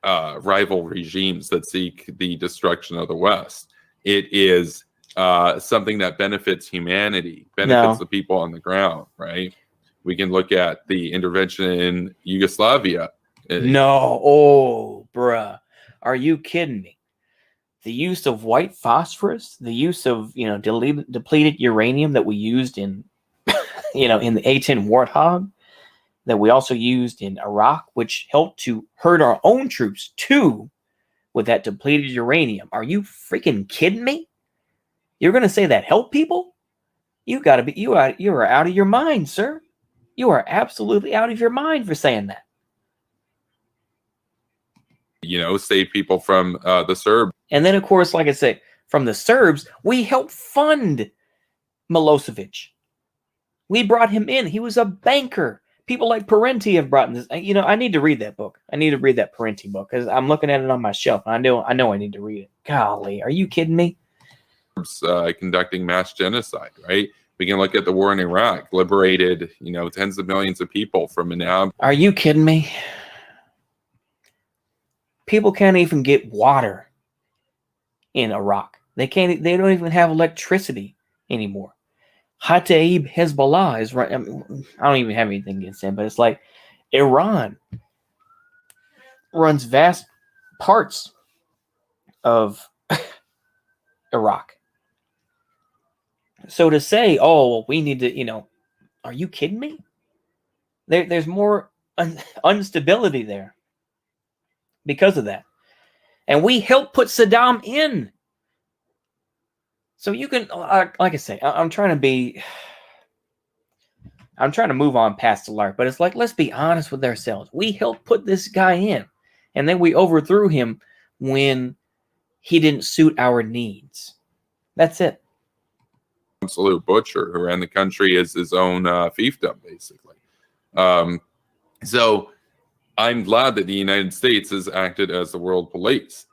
rival regimes that seek the destruction of the West. It is something that benefits humanity, benefits the people on the ground, right? We can look at the intervention in Yugoslavia. No. Oh, bruh. Are you kidding me? The use of white phosphorus, the use of, depleted uranium that we used in, in the A-10 Warthog, that we also used in Iraq, which helped to hurt our own troops too, with that depleted uranium. Are you freaking kidding me? You're going to say that helped people? You are out of your mind, sir. You are absolutely out of your mind for saying that. save people from the Serbs. And then, of course, like I say, from the Serbs, we helped fund Milosevic. We brought him in. He was a banker. People like Parenti have brought in this. I need to read that book. I need to read that Parenti book because I'm looking at it on my shelf. I know I need to read it. Golly, are you kidding me? Conducting mass genocide, right? We can look at the war in Iraq, liberated, tens of millions of people from Manab. Are you kidding me? People can't even get water in Iraq. They don't even have electricity anymore. Kataib Hezbollah is right. I don't even have anything against them, but it's like Iran runs vast parts of Iraq. So to say, oh, well, we need to, are you kidding me? There's more instability there because of that. And we helped put Saddam in. So you can, like I say, I'm trying to move on past the LARP, but it's like, let's be honest with ourselves. We helped put this guy in, and then we overthrew him when he didn't suit our needs. That's it. Absolute butcher who ran the country as his own fiefdom, basically. So I'm glad that the United States has acted as the world police.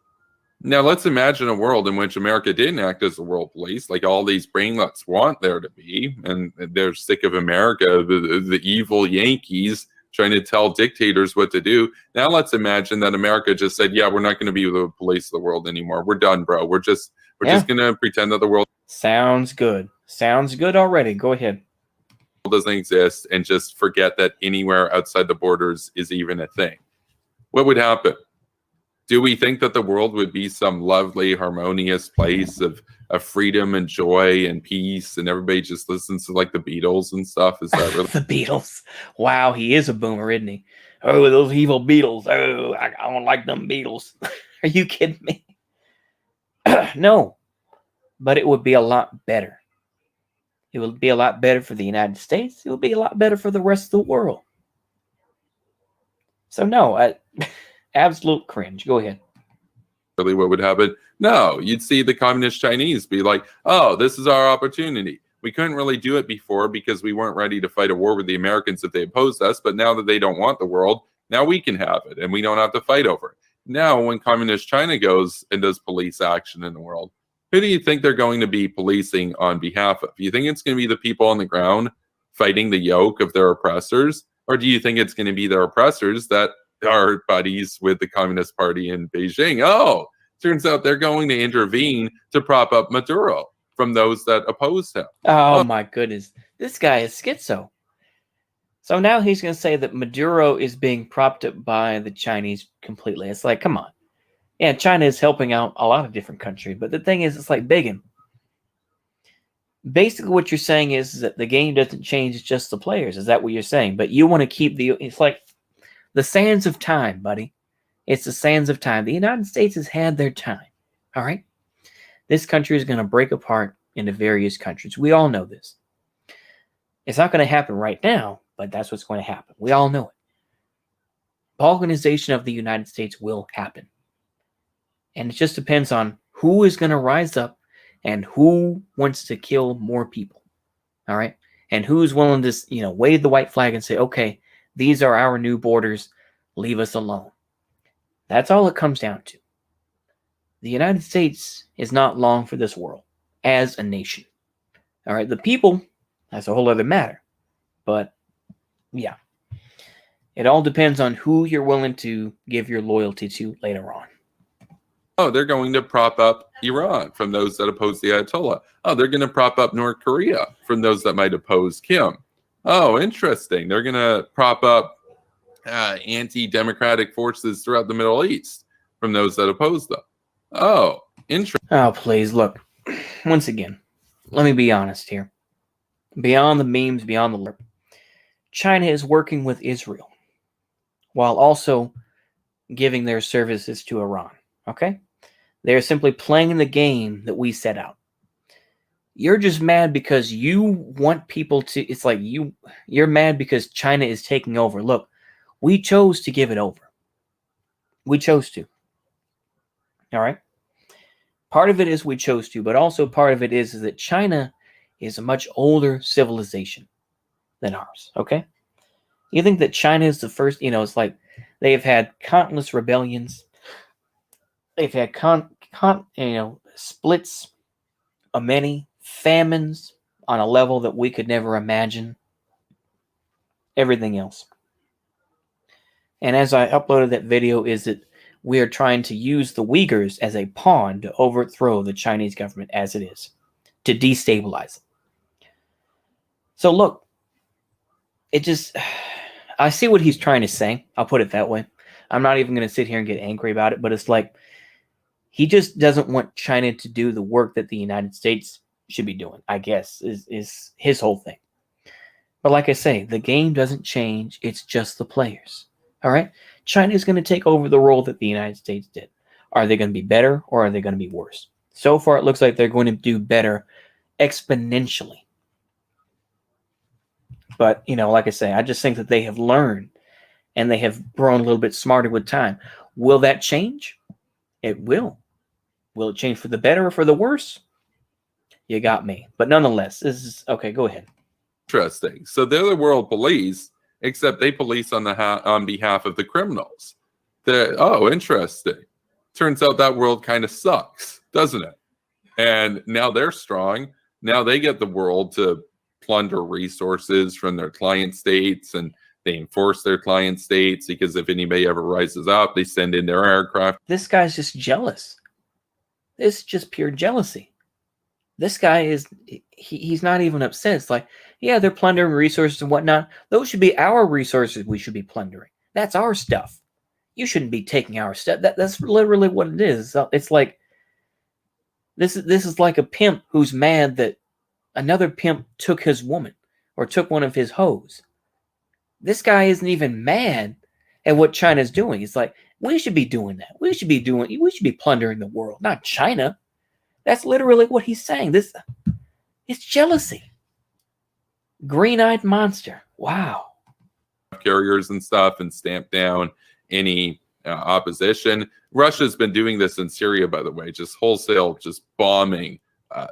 Now, let's imagine a world in which America didn't act as the world police, like all these brainlets want there to be, and they're sick of America, the evil Yankees trying to tell dictators what to do. Now, let's imagine that America just said, yeah, we're not going to be the police of the world anymore. We're done, bro. We're just going to pretend that the world sounds good. Sounds good already. Go ahead. Doesn't exist and just forget that anywhere outside the borders is even a thing. What would happen? Do we think that the world would be some lovely, harmonious place of freedom and joy and peace, and everybody just listens to like the Beatles and stuff? Is that really the Beatles? Wow, he is a boomer, isn't he? Oh, those evil Beatles. Oh, I don't like them Beatles. Are you kidding me? No, but it would be a lot better. It would be a lot better for the United States. It would be a lot better for the rest of the world. So no, absolute cringe. Go ahead. Really what would happen? No, you'd see the communist Chinese be like, oh, this is our opportunity. We couldn't really do it before because we weren't ready to fight a war with the Americans if they opposed us. But now that they don't want the world, now we can have it and we don't have to fight over it. Now, when communist China goes and does police action in the world, who do you think they're going to be policing on behalf of? Do you think it's going to be the people on the ground fighting the yoke of their oppressors? Or do you think it's going to be their oppressors that are buddies with the Communist Party in Beijing? Oh, turns out they're going to intervene to prop up Maduro from those that oppose him. Oh my goodness. This guy is schizo. So now he's going to say that Maduro is being propped up by the Chinese completely. It's like, come on. Yeah, China is helping out a lot of different countries, but the thing is, it's like begging. Basically, what you're saying is that the game doesn't change, it's just the players. Is that what you're saying? But you want to keep it's like the sands of time, buddy. It's the sands of time. The United States has had their time, all right? This country is going to break apart into various countries. We all know this. It's not going to happen right now, but that's what's going to happen. We all know it. Balkanization of the United States will happen. And it just depends on who is going to rise up and who wants to kill more people. All right? And who's willing to, wave the white flag and say, okay, these are our new borders. Leave us alone. That's all it comes down to. The United States is not long for this world as a nation. All right? The people, that's a whole other matter. But, yeah. It all depends on who you're willing to give your loyalty to later on. Oh, they're going to prop up Iran from those that oppose the Ayatollah. Oh, they're going to prop up North Korea from those that might oppose Kim. Oh, interesting. They're going to prop up anti-democratic forces throughout the Middle East from those that oppose them. Oh, interesting. Oh, please, look. Once again, let me be honest here. Beyond the memes, beyond the China is working with Israel while also giving their services to Iran. Okay? They're simply playing the game that we set out. You're just mad because you want people to, it's like you're mad because China is taking over. Look, we chose to give it over. We chose to. All right. Part of it is we chose to, but also part of it is that China is a much older civilization than ours. Okay. You think that China is the first, it's like they have had countless rebellions. They've had splits of many, famines on a level that we could never imagine. Everything else. And as I uploaded that video, is that we are trying to use the Uyghurs as a pawn to overthrow the Chinese government as it is, to destabilize it. So look, I see what he's trying to say. I'll put it that way. I'm not even going to sit here and get angry about it, but it's like he just doesn't want China to do the work that the United States should be doing, I guess, is his whole thing. But like I say, the game doesn't change. It's just the players. All right? China is going to take over the role that the United States did. Are they going to be better or are they going to be worse? So far, it looks like they're going to do better exponentially. But, like I say, I just think that they have learned and they have grown a little bit smarter with time. Will that change? It will. Will it change for the better or for the worse? You got me. But nonetheless, this is okay. Go ahead. Interesting. So they're the world police, except they police on behalf of the criminals. Interesting. Turns out that world kind of sucks, doesn't it? And now they're strong. Now they get the world to plunder resources from their client states, and they enforce their client states because if anybody ever rises up, they send in their aircraft. This guy's just jealous. It's just pure jealousy. This guy he's not even upset. It's like, yeah, they're plundering resources and whatnot. Those should be our resources we should be plundering. That's our stuff. You shouldn't be taking our stuff. That's literally what it is. It's like this is like a pimp who's mad that another pimp took his woman or took one of his hoes. This guy isn't even mad at what China's doing. It's like, we should be doing that. We should be plundering the world, not China. That's literally what he's saying. It's jealousy. Green-eyed monster. Wow. Carriers and stuff and stamp down any opposition. Russia's been doing this in Syria, by the way, just wholesale, just bombing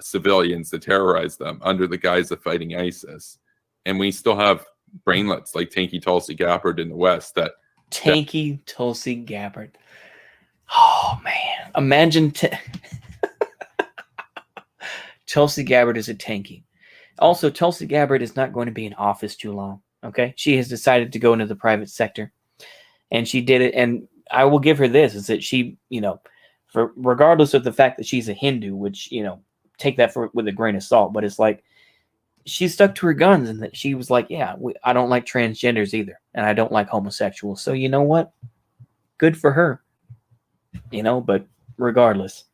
civilians to terrorize them under the guise of fighting ISIS. And we still have brainlets like Tanky Tulsi Gabbard in the West. Tanky Tulsi Gabbard. Oh, man. Imagine Tulsi Gabbard is a tanky. Also, Tulsi Gabbard is not going to be in office too long. Okay? She has decided to go into the private sector. And she did it. And I will give her this, is that she, regardless of the fact that she's a Hindu, which, take that with a grain of salt, but it's like, she stuck to her guns and that she was like, yeah, I don't like transgenders either. And I don't like homosexuals. So you know what? Good for her. But regardless.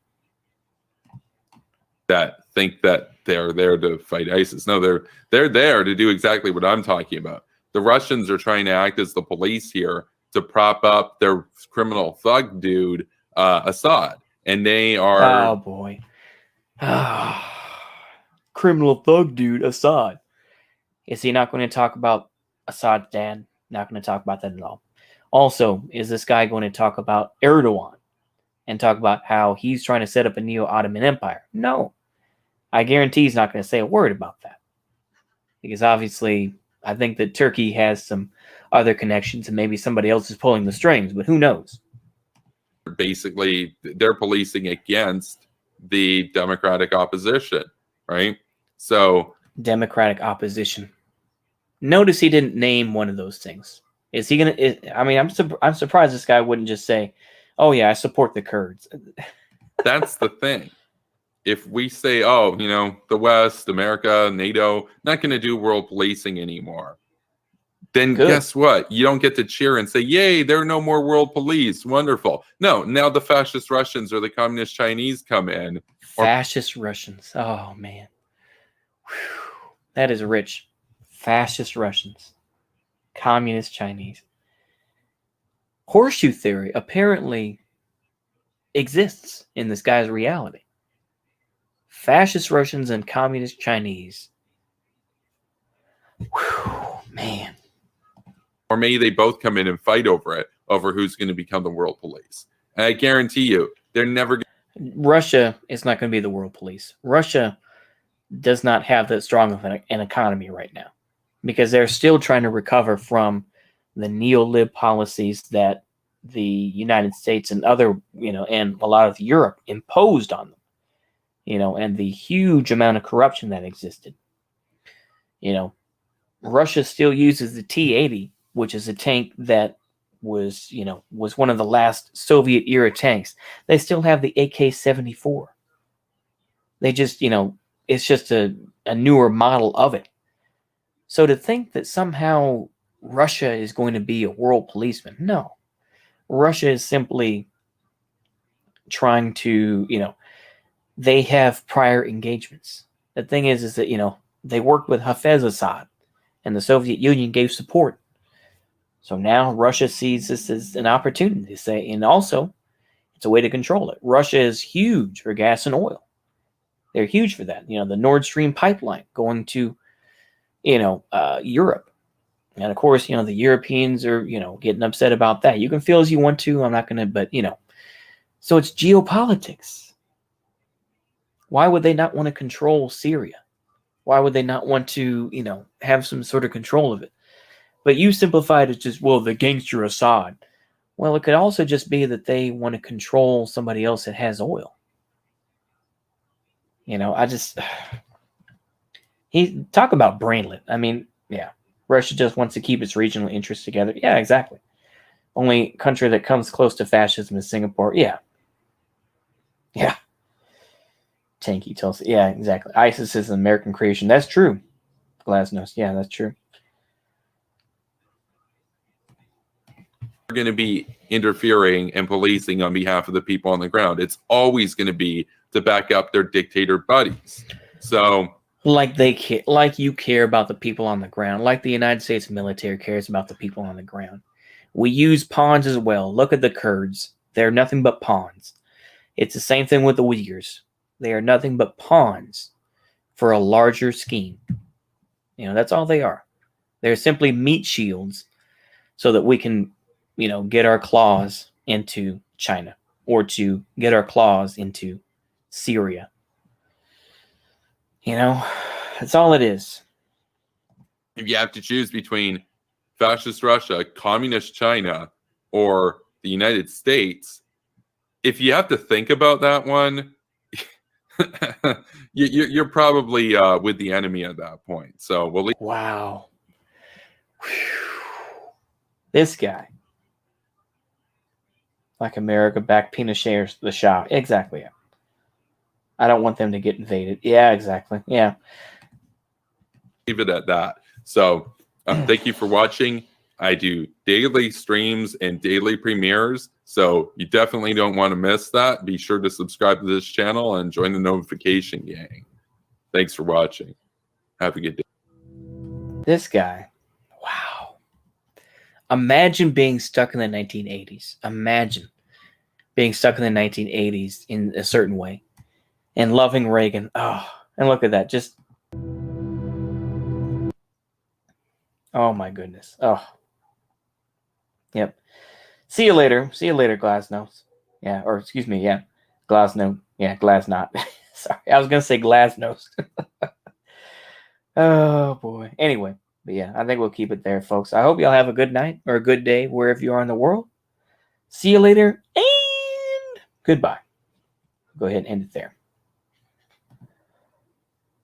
That think that they're there to fight ISIS. No, they're there to do exactly what I'm talking about. The Russians are trying to act as the police here to prop up their criminal thug dude, Assad. And they are... Oh, boy. Criminal thug dude, Assad. Is he not going to talk about Assad's dad? Not going to talk about that at all. Also, is this guy going to talk about Erdogan and talk about how he's trying to set up a neo-Ottoman empire? No. I guarantee he's not going to say a word about that. Because obviously, I think that Turkey has some other connections and maybe somebody else is pulling the strings, but who knows? Basically, they're policing against the democratic opposition, right? So democratic opposition. Notice he didn't name one of those things. Is he going to? I mean, I'm surprised this guy wouldn't just say, "Oh yeah, I support the Kurds." That's the thing. If we say, "Oh, the West, America, NATO, not going to do world policing anymore," then guess what? You don't get to cheer and say, "Yay, there are no more world police. Wonderful." No, now the fascist Russians or the communist Chinese come in. Fascist Russians. Oh man. Whew. That is rich. Fascist Russians. Communist Chinese. Horseshoe theory apparently exists in this guy's reality. Fascist Russians and communist Chinese. Whew, man. Or maybe they both come in and fight over it, over who's going to become the world police. And I guarantee you, They're never Russia is not going to be the world police. Russia does not have that strong of an economy right now because they're still trying to recover from the neo-lib policies that the United States and other, and a lot of Europe imposed on them, and the huge amount of corruption that existed. Russia still uses the T-80, which is a tank that was one of the last Soviet era tanks. They still have the AK-74. They just, it's just a newer model of it. So to think that somehow Russia is going to be a world policeman, no. Russia is simply trying to, they have prior engagements. The thing is that, they worked with Hafez Assad and the Soviet Union gave support. So now Russia sees this as an opportunity to say, and also it's a way to control it. Russia is huge for gas and oil. They're huge for that. The Nord Stream pipeline going to, Europe. And of course, the Europeans are, getting upset about that. You can feel as you want to. I'm not going to, but, so it's geopolitics. Why would they not want to control Syria? Why would they not want to, have some sort of control of it? But you simplified it just, well, the gangster Assad. Well, it could also just be that they want to control somebody else that has oil. He talk about brainlet. I mean, yeah, Russia just wants to keep its regional interests together. Yeah, exactly. Only country that comes close to fascism is Singapore. Yeah. Yeah. Tanky tells it. Yeah, exactly. ISIS is an American creation. That's true. Glasnost. Yeah, that's true. going to be interfering and policing on behalf of the people on the ground. It's always going to be to back up their dictator buddies. So, like you care about the people on the ground, like the United States military cares about the people on the ground. We use pawns as well. Look at the Kurds. They're nothing but pawns. It's the same thing with the Uyghurs. They are nothing but pawns for a larger scheme. That's all they are. They're simply meat shields so that we can, get our claws into China or to get our claws into Syria. That's all it is. If you have to choose between fascist Russia, communist China, or the United States, if you have to think about that one, you're probably with the enemy at that point. So we'll leave. Wow. This guy. Like America back Pinochet or the Shah. Exactly. Yeah. I don't want them to get invaded. Yeah, exactly. Yeah. Leave it at that. So thank you for watching. I do daily streams and daily premieres, so you definitely don't want to miss that. Be sure to subscribe to this channel and join the notification gang. Thanks for watching. Have a good day. This guy. Wow. Imagine being stuck in the 1980s. Imagine being stuck in the 1980s in a certain way and loving Reagan. Oh, and look at that. Just, oh my goodness. Oh, yep. See you later. See you later, Glasnost. Yeah, or excuse me. Yeah, Glasnost. Yeah, Glasnost. Sorry, I was gonna say Glasnost. Oh boy. Anyway, but yeah, I think we'll keep it there, folks. I hope y'all have a good night or a good day wherever you are in the world. See you later and goodbye. Go ahead and end it there.